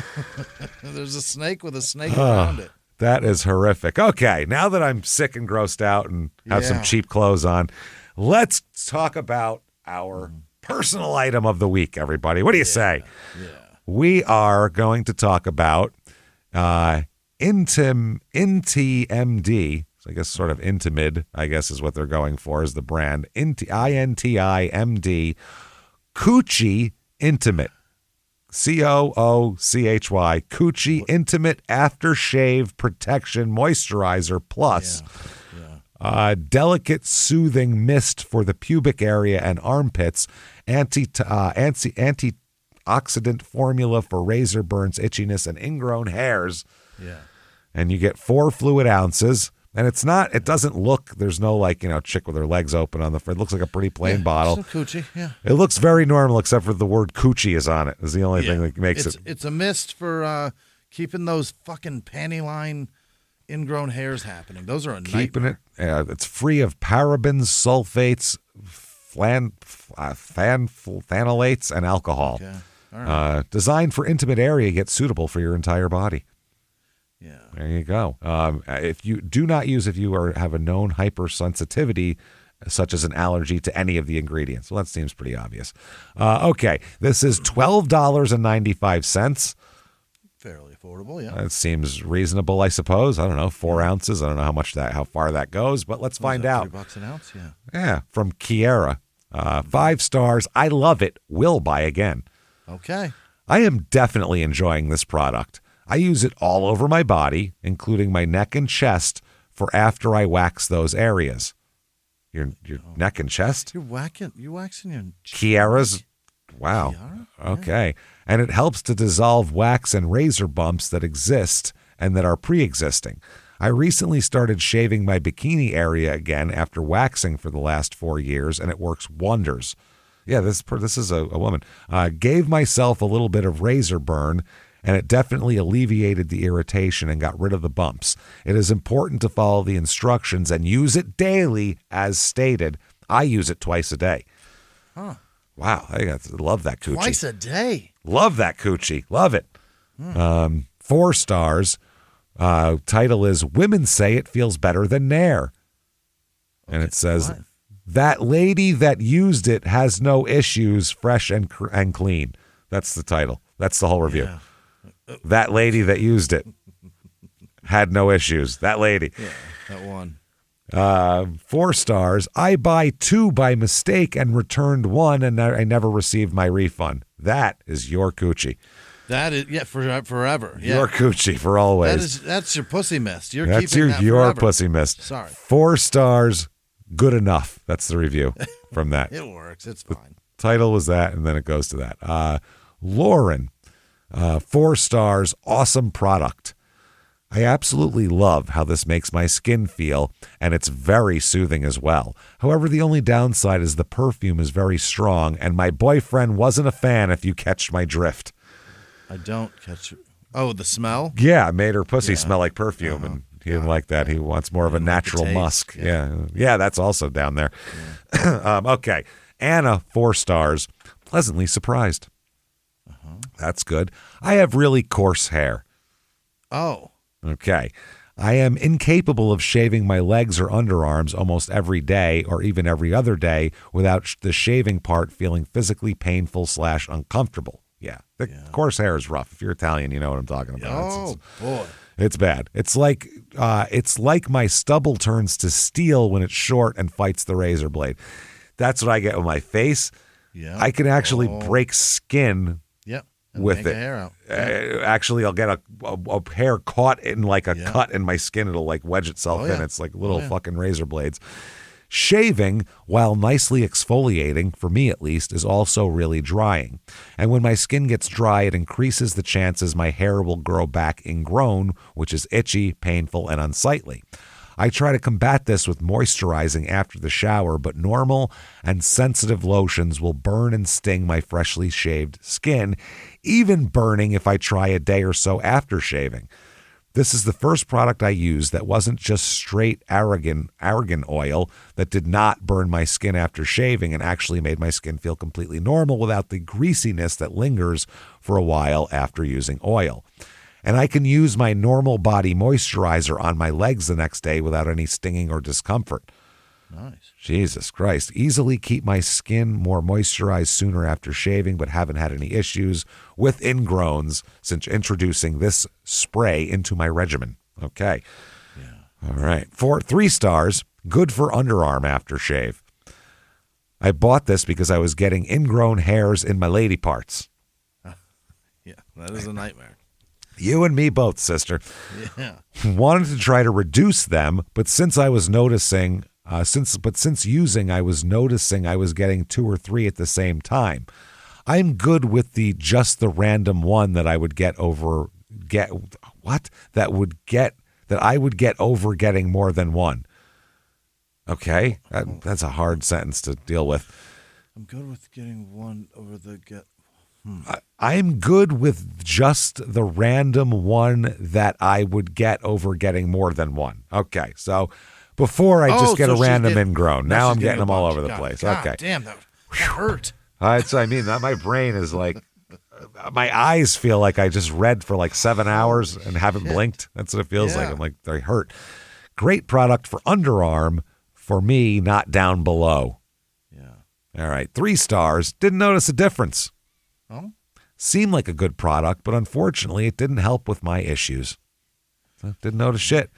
There's a snake with a snake around it. That is horrific. Okay, now that I'm sick and grossed out and have some cheap clothes on, let's talk about our personal item of the week. Everybody, what do you say? Yeah. We are going to talk about NTMD, so I guess sort of Intimid, I guess is what they're going for, is the brand. INTIMD, Coochie Intimate. COOCHY, Coochie Intimate Aftershave Protection Moisturizer Plus. Delicate soothing mist for the pubic area and armpits. Antioxidant formula for razor burns, itchiness, and ingrown hairs. Yeah. And you get 4 fluid ounces. And it doesn't look, there's no chick with her legs open on the front. It looks like a pretty plain bottle. It's a coochie, yeah. It looks very normal except for the word coochie is on it. Is the only thing that makes it. It's a mist for keeping those fucking panty line ingrown hairs happening. Those are a nightmare. It's free of parabens, sulfates, phtalates, and alcohol. Okay. All right. Designed for intimate area, yet suitable for your entire body. Yeah. There you go. If you do not use, if you have a known hypersensitivity, such as an allergy to any of the ingredients. Well, that seems pretty obvious. Okay, this is $12.95. Fairly affordable, yeah. That seems reasonable, I suppose. I don't know, 4 ounces. I don't know how far that goes, but let's find out. $3 an ounce, yeah. Yeah, from Kiera. 5 stars. I love it. Will buy again. Okay. I am definitely enjoying this product. I use it all over my body, including my neck and chest, for after I wax those areas. Your neck and chest? You're waxing your Kiera's. Wow. Kiara? Okay. Yeah. And it helps to dissolve wax and razor bumps that exist and that are pre-existing. I recently started shaving my bikini area again after waxing for the last 4 years, and it works wonders. Yeah, this is a woman. Gave myself a little bit of razor burn, and it definitely alleviated the irritation and got rid of the bumps. It is important to follow the instructions and use it daily as stated. I use it twice a day. Huh. Wow, I love that coochie. Twice a day. Love that coochie. Love it. 4 stars. Title is Women Say It Feels Better Than Nair. And it says, what? That lady that used it has no issues, fresh and clean. That's the title. That's the whole review. Yeah. That lady that used it had no issues. That lady. Yeah, that one. 4 stars. I buy 2 by mistake and returned 1, and I never received my refund. That is your coochie. That is, yeah, forever. Yeah. Your coochie for always. That's your pussy mist. You're That's keeping that your forever. pussy mist. Sorry. 4 stars. Good enough. That's the review from that. It works. It's fine. Title was that, and then it goes to that. Lauren, 4 stars. Awesome product. I absolutely love how this makes my skin feel, and it's very soothing as well. However, the only downside is the perfume is very strong, and my boyfriend wasn't a fan, if you catch my drift. I don't catch it. Oh, the smell? Yeah, it made her pussy smell like perfume, and he didn't like that. He wants more of a natural taste. musk. Yeah, that's also down there. Yeah. Okay, Anna, 4 stars. Pleasantly surprised. That's good. I have really coarse hair. Oh. Okay. I am incapable of shaving my legs or underarms almost every day or even every other day without the shaving part feeling physically painful / uncomfortable. Yeah. The coarse hair is rough. If you're Italian, you know what I'm talking about. Boy. It's bad. It's like my stubble turns to steel when it's short and fights the razor blade. That's what I get with my face. Yeah. I can actually break skin with it. Hair out. Actually, I'll get a hair caught in like a cut in my skin. It'll like wedge itself in. It's like little fucking razor blades. Shaving, while nicely exfoliating, for me at least, is also really drying. And when my skin gets dry, it increases the chances my hair will grow back ingrown, which is itchy, painful, and unsightly. I try to combat this with moisturizing after the shower, but normal and sensitive lotions will burn and sting my freshly shaved skin, even burning if I try a day or so after shaving. This is the first product I used that wasn't just straight argan oil that did not burn my skin after shaving and actually made my skin feel completely normal without the greasiness that lingers for a while after using oil. And I can use my normal body moisturizer on my legs the next day without any stinging or discomfort. Nice. Jesus Christ. Easily keep my skin more moisturized sooner after shaving, but haven't had any issues with ingrowns since introducing this spray into my regimen. Okay. Yeah. All right. 3 stars. Good for underarm aftershave. I bought this because I was getting ingrown hairs in my lady parts. Yeah, that is a nightmare. You and me both, sister. Yeah. Wanted to try to reduce them, but since I was noticing, since using, I was noticing I was getting 2 or 3 at the same time. I'm good with just the random one that I would get over getting more than one. Okay, that's a hard sentence to deal with. I'm good with getting one over the get. I'm good with just the random one that I would get over getting more than one. Okay, so before I just get a random ingrown. Now I'm getting them all over the place. God okay. Damn, that hurt. So I mean, my brain is like, my eyes feel like I just read for like 7 hours and haven't blinked. That's what it feels like. I'm like, they hurt. Great product for underarm. For me, not down below. Yeah. All right. 3 stars. Didn't notice a difference. Oh? Seemed like a good product, but unfortunately, it didn't help with my issues. So didn't notice shit.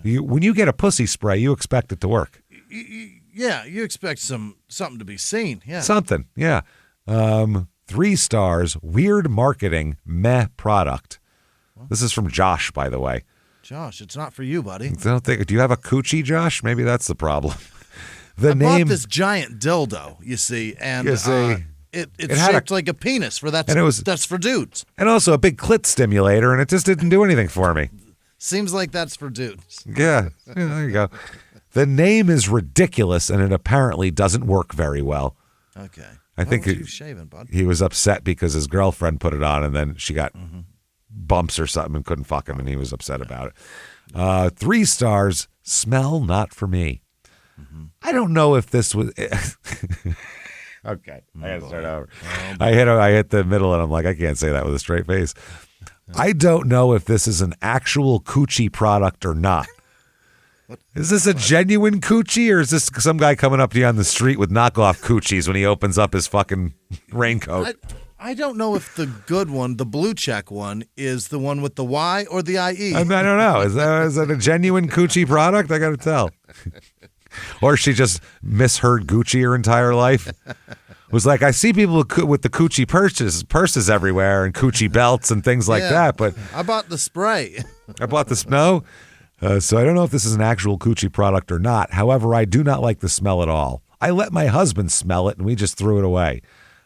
Yeah. When you get a pussy spray, you expect it to work. Yeah, you expect something to be seen. Yeah. Something. Yeah. 3 stars. Weird marketing. Meh product. This is from Josh, by the way. Josh, it's not for you, buddy. I don't think. Do you have a coochie, Josh? Maybe that's the problem. I bought this giant dildo, you see, and it's shaped like a penis. That's for dudes. And also a big clit stimulator, and it just didn't do anything for me. Seems like that's for dudes. Yeah, there you go. The name is ridiculous, and it apparently doesn't work very well. Okay. I think shaving, bud? He was upset because his girlfriend put it on, and then she got bumps or something and couldn't fuck him, and he was upset about it. 3 stars. Smell not for me. I don't know if this was. Okay, I had to start over. I hit the middle, and I'm like, I can't say that with a straight face. I don't know if this is an actual coochie product or not. Is this a genuine coochie, or is this some guy coming up to you on the street with knockoff coochies when he opens up his fucking raincoat? I don't know if the good one, the blue check one, is the one with the Y or the IE. I don't know. Is that a genuine coochie product? I got to tell. Or she just misheard Gucci her entire life. Was like, I see people with the Gucci purses everywhere and Gucci belts and things like that, but I bought the spray. I bought the snow. So I don't know if this is an actual Gucci product or not. However, I do not like the smell at all. I let my husband smell it and we just threw it away.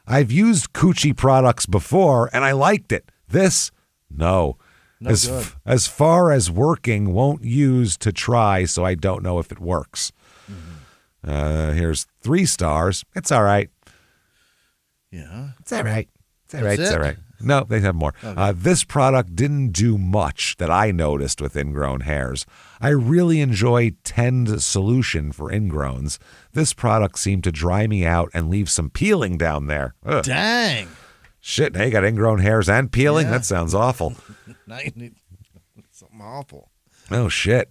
I've used Gucci products before and I liked it. This, no. As far as working, won't use to try, so I don't know if it works. Here's 3 stars. It's all right. Yeah. It's all right. It's all right. It's all right. No, they have more. Okay. This product didn't do much that I noticed with ingrown hairs. I really enjoy Tend Solution for ingrowns. This product seemed to dry me out and leave some peeling down there. Ugh. Dang. Shit, now you got ingrown hairs and peeling? Yeah. That sounds awful. Now you need something awful. Oh, shit.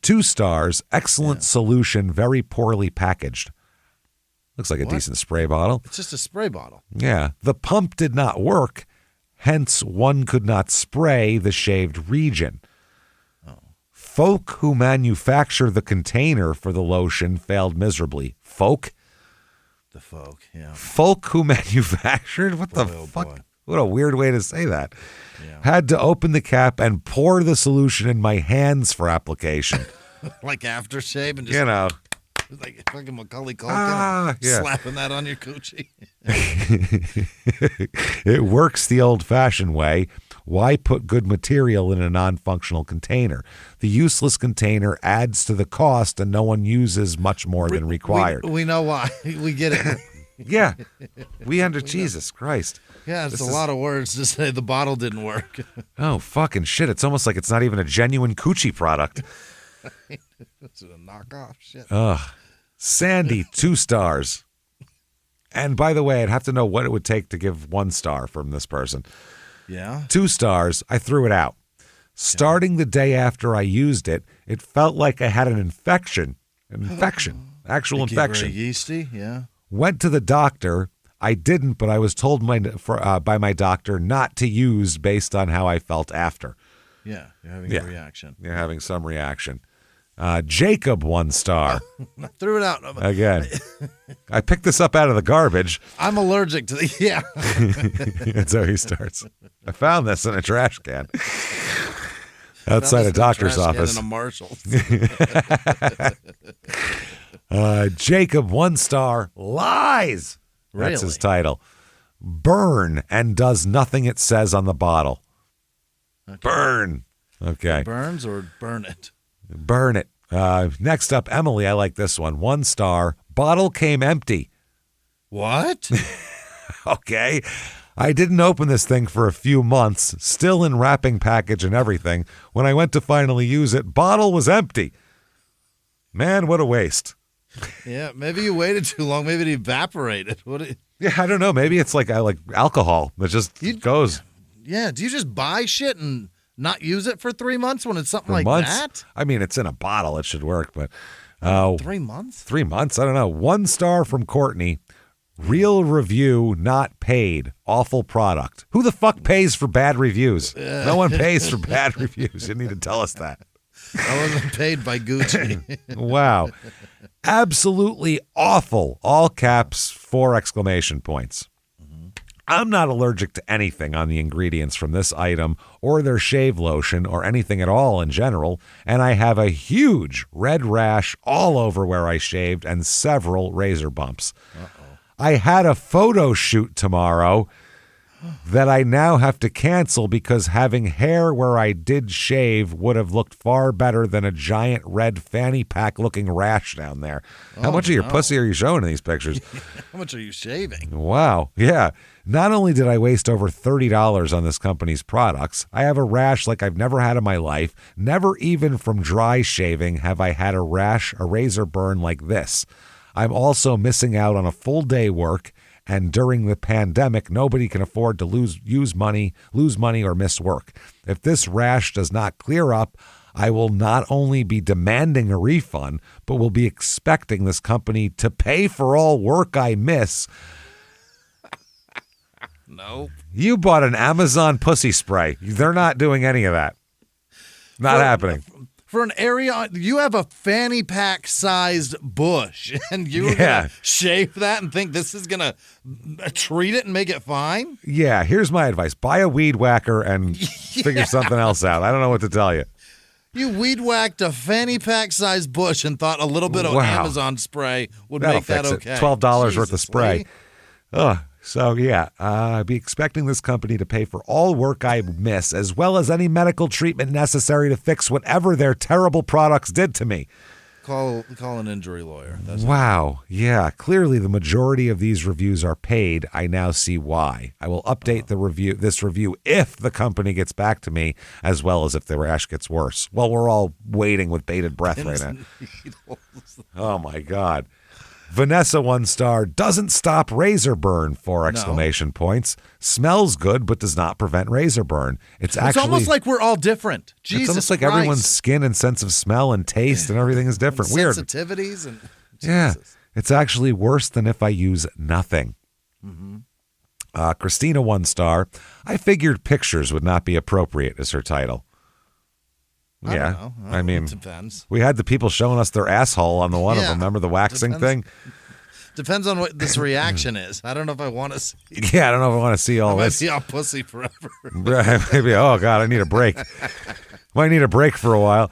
2 stars. Excellent solution. Very poorly packaged. Looks like a decent spray bottle. It's just a spray bottle. Yeah. The pump did not work. Hence, one could not spray the shaved region. Oh. Folk who manufacture the container for the lotion failed miserably. Folk? The folk, yeah. Folk who manufactured? What the fuck? Boy. What a weird way to say that. Yeah. Had to open the cap and pour the solution in my hands for application. Like aftershave and just, like fucking Macaulay Culkin, slapping that on your coochie. It works the old-fashioned way. Why put good material in a non-functional container? The useless container adds to the cost, and no one uses much more than required. We know why. We get it. Yeah. Jesus Christ. Yeah, it's a lot of words to say the bottle didn't work. Oh, fucking shit. It's almost like it's not even a genuine coochie product. It's a knockoff shit. Ugh. Sandy, 2 stars. And by the way, I'd have to know what it would take to give 1 star from this person. Yeah. 2 stars. I threw it out. Starting the day after I used it, it felt like I had an infection. Actual infection. Very yeasty, yeah. Went to the doctor. I didn't, but I was told by my doctor not to use based on how I felt after. Yeah, you're having a reaction. You're having some reaction. Jacob, 1 star. I threw it out. Again. I picked this up out of the garbage. I'm allergic to That's how he starts. I found this in a trash can. Outside a doctor's office. In a Marshall's. Jacob, 1 star. Lies. Really? That's his title. Burn and does nothing it says on the bottle. Okay. Burn. Okay. It burns or burn it? Burn it. Next up, Emily. I like this one. 1 star. Bottle came empty. What? Okay. I didn't open this thing for a few months, still in wrapping package and everything. When I went to finally use it, bottle was empty. Man, what a waste. Yeah, maybe you waited too long. Maybe it evaporated. Yeah, I don't know. Maybe it's like alcohol that just goes. Yeah. Do you just buy shit and not use it for 3 months when it's something For like months? that? I mean, it's in a bottle. It should work, but 3 months? 3 months? I don't know. 1 star from Courtney. Real review, not paid. Awful product. Who the fuck pays for bad reviews? No one pays for bad reviews. You need to tell us that. I wasn't paid by Gucci. Wow. Absolutely awful. All caps, 4 exclamation points. I'm not allergic to anything on the ingredients from this item or their shave lotion or anything at all in general, and I have a huge red rash all over where I shaved and several razor bumps. I had a photo shoot tomorrow that I now have to cancel because having hair where I did shave would have looked far better than a giant red fanny pack looking rash down there. How much of your pussy are you showing in these pictures? How much are you shaving? Wow. Yeah. Not only did I waste over $30 on this company's products, I have a rash like I've never had in my life. Never even from dry shaving have I had a rash, a razor burn like this. I'm also missing out on a full day work, and during the pandemic, nobody can afford to lose money or miss work. If this rash does not clear up, I will not only be demanding a refund, but will be expecting this company to pay for all work I miss. No. You bought an Amazon pussy spray. They're not doing any of that. Not happening. For an area, you have a fanny pack sized bush, and you're going to shave that and think this is going to treat it and make it fine? Yeah, here's my advice. Buy a weed whacker and figure something else out. I don't know what to tell you. You weed whacked a fanny pack sized bush and thought a little bit of Amazon spray would make that okay. $12 worth of spray. So, yeah, I'd be expecting this company to pay for all work I miss, as well as any medical treatment necessary to fix whatever their terrible products did to me. Call an injury lawyer. Wow. Yeah, clearly the majority of these reviews are paid. I now see why. I will update this review if the company gets back to me, as well as if the rash gets worse. Well, we're all waiting with bated breath right now. Oh, my God. Vanessa, 1 star, doesn't stop razor burn, 4 exclamation points. Smells good, but does not prevent razor burn. It's almost like we're all different. Jesus It's almost like Christ. everyone's skin and sense of smell and taste and everything is different. Weird. Sensitivities and yeah, it's actually worse than if I use nothing. Christina, 1 star, I figured pictures would not be appropriate is her title. I don't know. I mean, it depends. We had the people showing us their asshole on the one of them. Remember the waxing thing? Depends on what this reaction is. I don't know if I want to see. Yeah, I don't know if I want to see all this. I might be all pussy forever. Maybe, oh, God, I need a break. Might need a break for a while.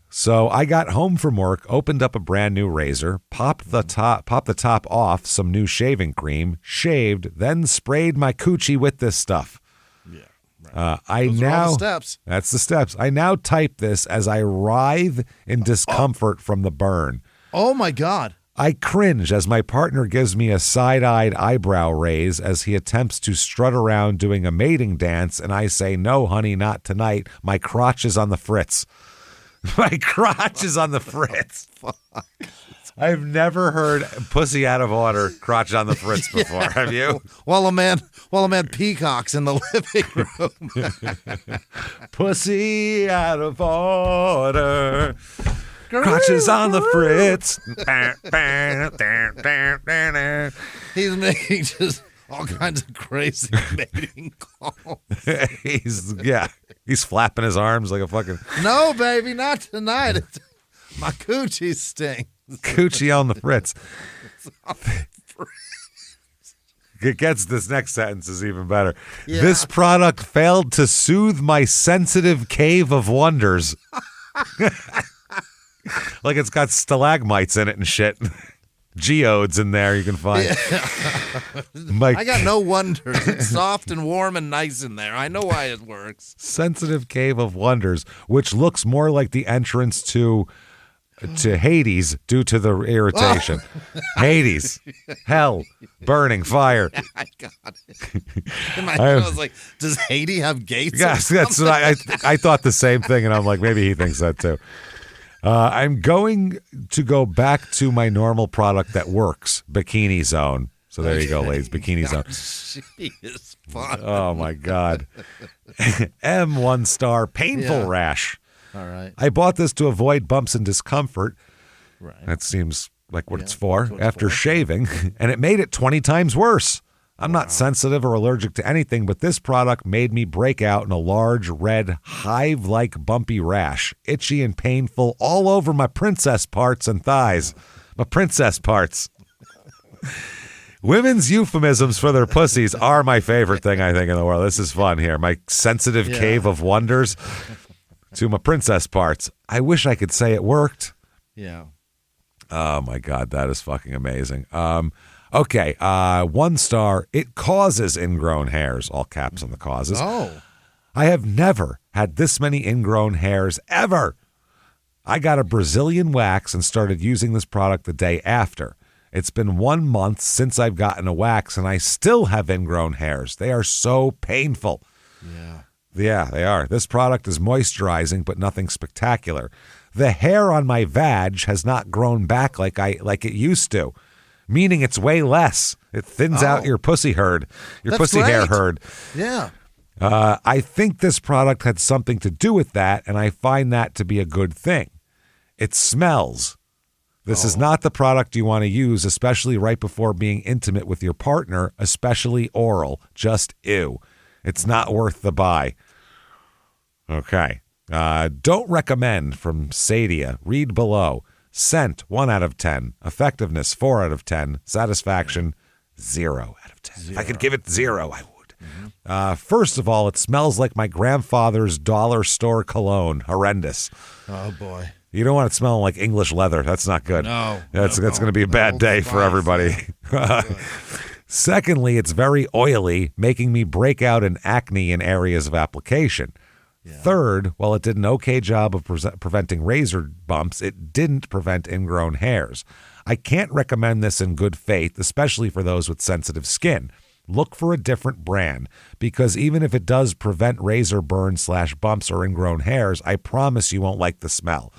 So I got home from work, opened up a brand new razor, popped the top off some new shaving cream, shaved, then sprayed my coochie with this stuff. Those are all the steps. That's the steps. I now type this as I writhe in discomfort from the burn. Oh, my God. I cringe as my partner gives me a side-eyed eyebrow raise as he attempts to strut around doing a mating dance, and I say, no, honey, not tonight. My crotch is on the fritz. My crotch is on the fritz. I've never heard pussy out of order, crotch on the fritz before. Have you? While a man peacocks in the living room. Pussy out of order. Crotch is on the fritz. He's making just all kinds of crazy mating calls. He's flapping his arms like a fucking. No, baby, not tonight. My coochie sting. Coochie on the fritz. It gets this next sentence is even better. Yeah. This product failed to soothe my sensitive cave of wonders. Like it's got stalagmites in it and shit. Geodes in there you can find. Yeah. I got no wonders. It's soft and warm and nice in there. I know why it works. Sensitive cave of wonders, which looks more like the entrance to Hades due to the irritation. Oh. Hades, hell, burning fire. Yeah, I got it. In my head, I was like, does Hades have gates? Yes, that's what I thought the same thing, and I'm like, maybe he thinks that too. I'm going to go back to my normal product that works, Bikini Zone. So there you go, ladies. Bikini Zone. She is fun. Oh, my God. M, 1 star, painful rash. All right. I bought this to avoid bumps and discomfort. Right. That seems like what it's for. After shaving, and it made it 20 times worse. I'm not sensitive or allergic to anything, but this product made me break out in a large, red, hive-like bumpy rash, itchy and painful all over my princess parts and thighs. My princess parts. Women's euphemisms for their pussies are my favorite thing, I think, in the world. This is fun here. My sensitive cave of wonders to my princess parts. I wish I could say it worked. Yeah. Oh, my God. That is fucking amazing. Okay. 1 star. It causes ingrown hairs. All caps on the causes. Oh. I have never had this many ingrown hairs ever. I got a Brazilian wax and started using this product the day after. It's been 1 month since I've gotten a wax, and I still have ingrown hairs. They are so painful. Yeah. Yeah, they are. This product is moisturizing, but nothing spectacular. The hair on my vag has not grown back like it used to, meaning it's way less. It thins out your pussy herd, your pussy hair herd. Yeah. I think this product had something to do with that, and I find that to be a good thing. It smells. This is not the product you want to use, especially right before being intimate with your partner, especially oral. Just ew. It's not worth the buy. Okay. Don't recommend from Sadia. Read below. Scent, 1 out of 10. Effectiveness, 4 out of 10. Satisfaction, 0 out of 10. If I could give it 0, I would. Mm-hmm. First of all, it smells like my grandfather's dollar store cologne. Horrendous. Oh, boy. You don't want it smelling like English leather. That's not good. No. That's going to be a bad day for everybody. Secondly, it's very oily, making me break out in acne in areas of application. Yeah. Third, while it did an okay job of preventing razor bumps, it didn't prevent ingrown hairs. I can't recommend this in good faith, especially for those with sensitive skin. Look for a different brand, because even if it does prevent razor burns / bumps or ingrown hairs, I promise you won't like the smell.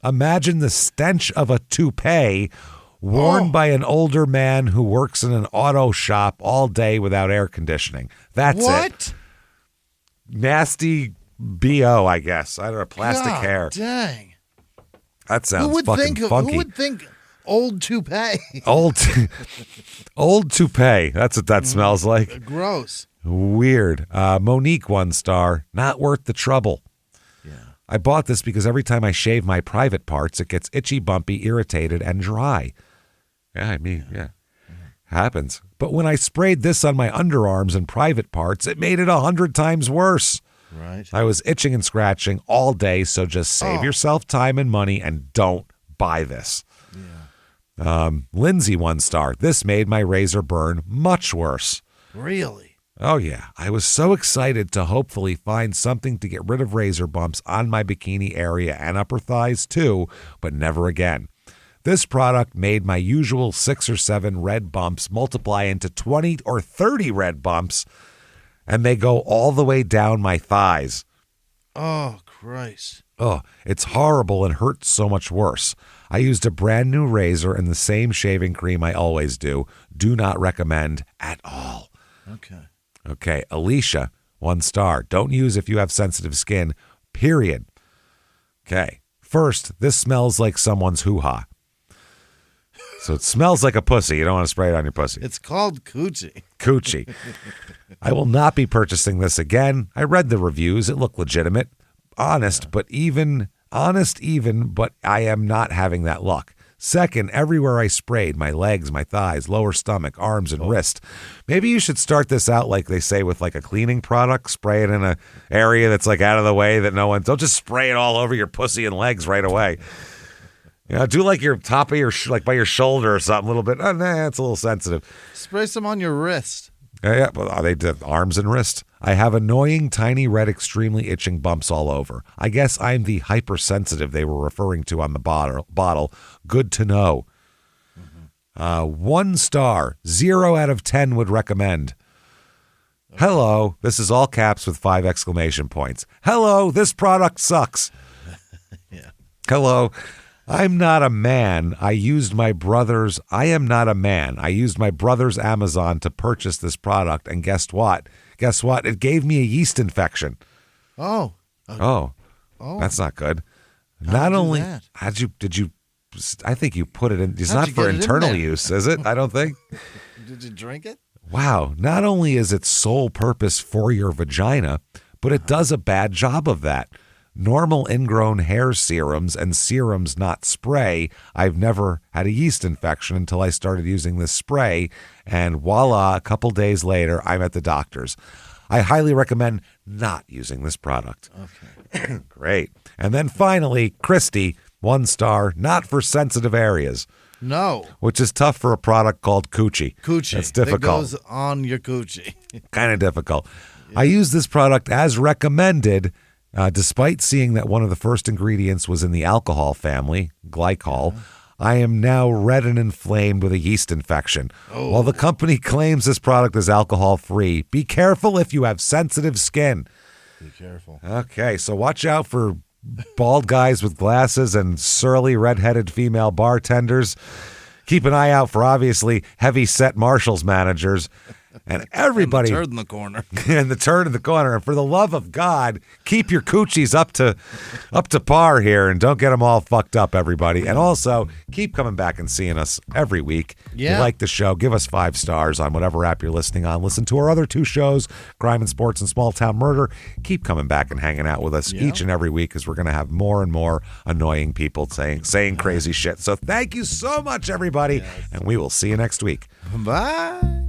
Imagine the stench of a toupee worn by an older man who works in an auto shop all day without air conditioning. That's it. Nasty B.O., I guess. I don't know, plastic hair. Dang. That sounds fucking funky. Who would think old toupee? Old toupee. That's what that smells like. Gross. Weird. Monique, 1 star. Not worth the trouble. Yeah. I bought this because every time I shave my private parts, it gets itchy, bumpy, irritated, and dry. Yeah, I mean, yeah. Happens. But when I sprayed this on my underarms and private parts, it made it 100 times worse. Right. I was itching and scratching all day, so just save yourself time and money and don't buy this. Yeah. Lindsay, 1 star. This made my razor burn much worse. Really? Oh, yeah. I was so excited to hopefully find something to get rid of razor bumps on my bikini area and upper thighs too, but never again. This product made my usual 6 or 7 red bumps multiply into 20 or 30 red bumps, and they go all the way down my thighs. Oh, Christ. Oh, it's horrible and hurts so much worse. I used a brand new razor and the same shaving cream I always do. Do not recommend at all. Okay, Alicia, 1 star. Don't use if you have sensitive skin, period. Okay, first, this smells like someone's hoo-ha. So it smells like a pussy. You don't want to spray it on your pussy. It's called coochie. Coochie. I will not be purchasing this again. I read the reviews. It looked legitimate. Honest, but I am not having that luck. Second, everywhere I sprayed, my legs, my thighs, lower stomach, arms, and wrist. Maybe you should start this out like they say with like a cleaning product. Spray it in an area that's like out of the way that no one, don't just spray it all over your pussy and legs right away. You know, do like your top of your, like by your shoulder or something a little bit. Oh, nah, it's a little sensitive. Spray some on your wrist. Yeah, but they did arms and wrist. I have annoying, tiny, red, extremely itching bumps all over. I guess I'm the hypersensitive they were referring to on the bottle. Good to know. 1 star, 0 out of 10 would recommend. Okay. Hello, this is all caps with 5 exclamation points. Hello, this product sucks. Yeah. Hello, I'm not a man. I am not a man. I used my brother's Amazon to purchase this product, and guess what? It gave me a yeast infection. Oh. That's not good. How'd you do that? I think you put it in. It's How'd not you for get it in internal there? use, is it? I don't think. Did you drink it? Wow. Not only is its sole purpose for your vagina, but it does a bad job of that. Normal ingrown hair serums and serums, not spray. I've never had a yeast infection until I started using this spray. And voila, a couple days later, I'm at the doctor's. I highly recommend not using this product. Okay. Great. And then finally, Christy, 1 star, not for sensitive areas. No. Which is tough for a product called coochie. Coochie. It's difficult. It goes on your coochie. Kind of difficult. Yeah. I use this product as recommended, despite seeing that one of the first ingredients was in the alcohol family, glycol. Yeah. I am now red and inflamed with a yeast infection. Oh. While the company claims this product is alcohol-free, be careful if you have sensitive skin. Be careful. Okay, so watch out for bald guys with glasses and surly red-headed female bartenders. Keep an eye out for, obviously, heavy-set Marshalls managers. And everybody. And the turd in the corner. And the turd in the corner. And for the love of God, keep your coochies up to par here and don't get them all fucked up, everybody. And also, keep coming back and seeing us every week. Yeah. If you like the show, give us 5 stars on whatever app you're listening on. Listen to our other 2 shows, Crime and Sports and Small Town Murder. Keep coming back and hanging out with us each and every week because we're going to have more and more annoying people saying crazy shit. So thank you so much, everybody. Yes. And we will see you next week. Bye.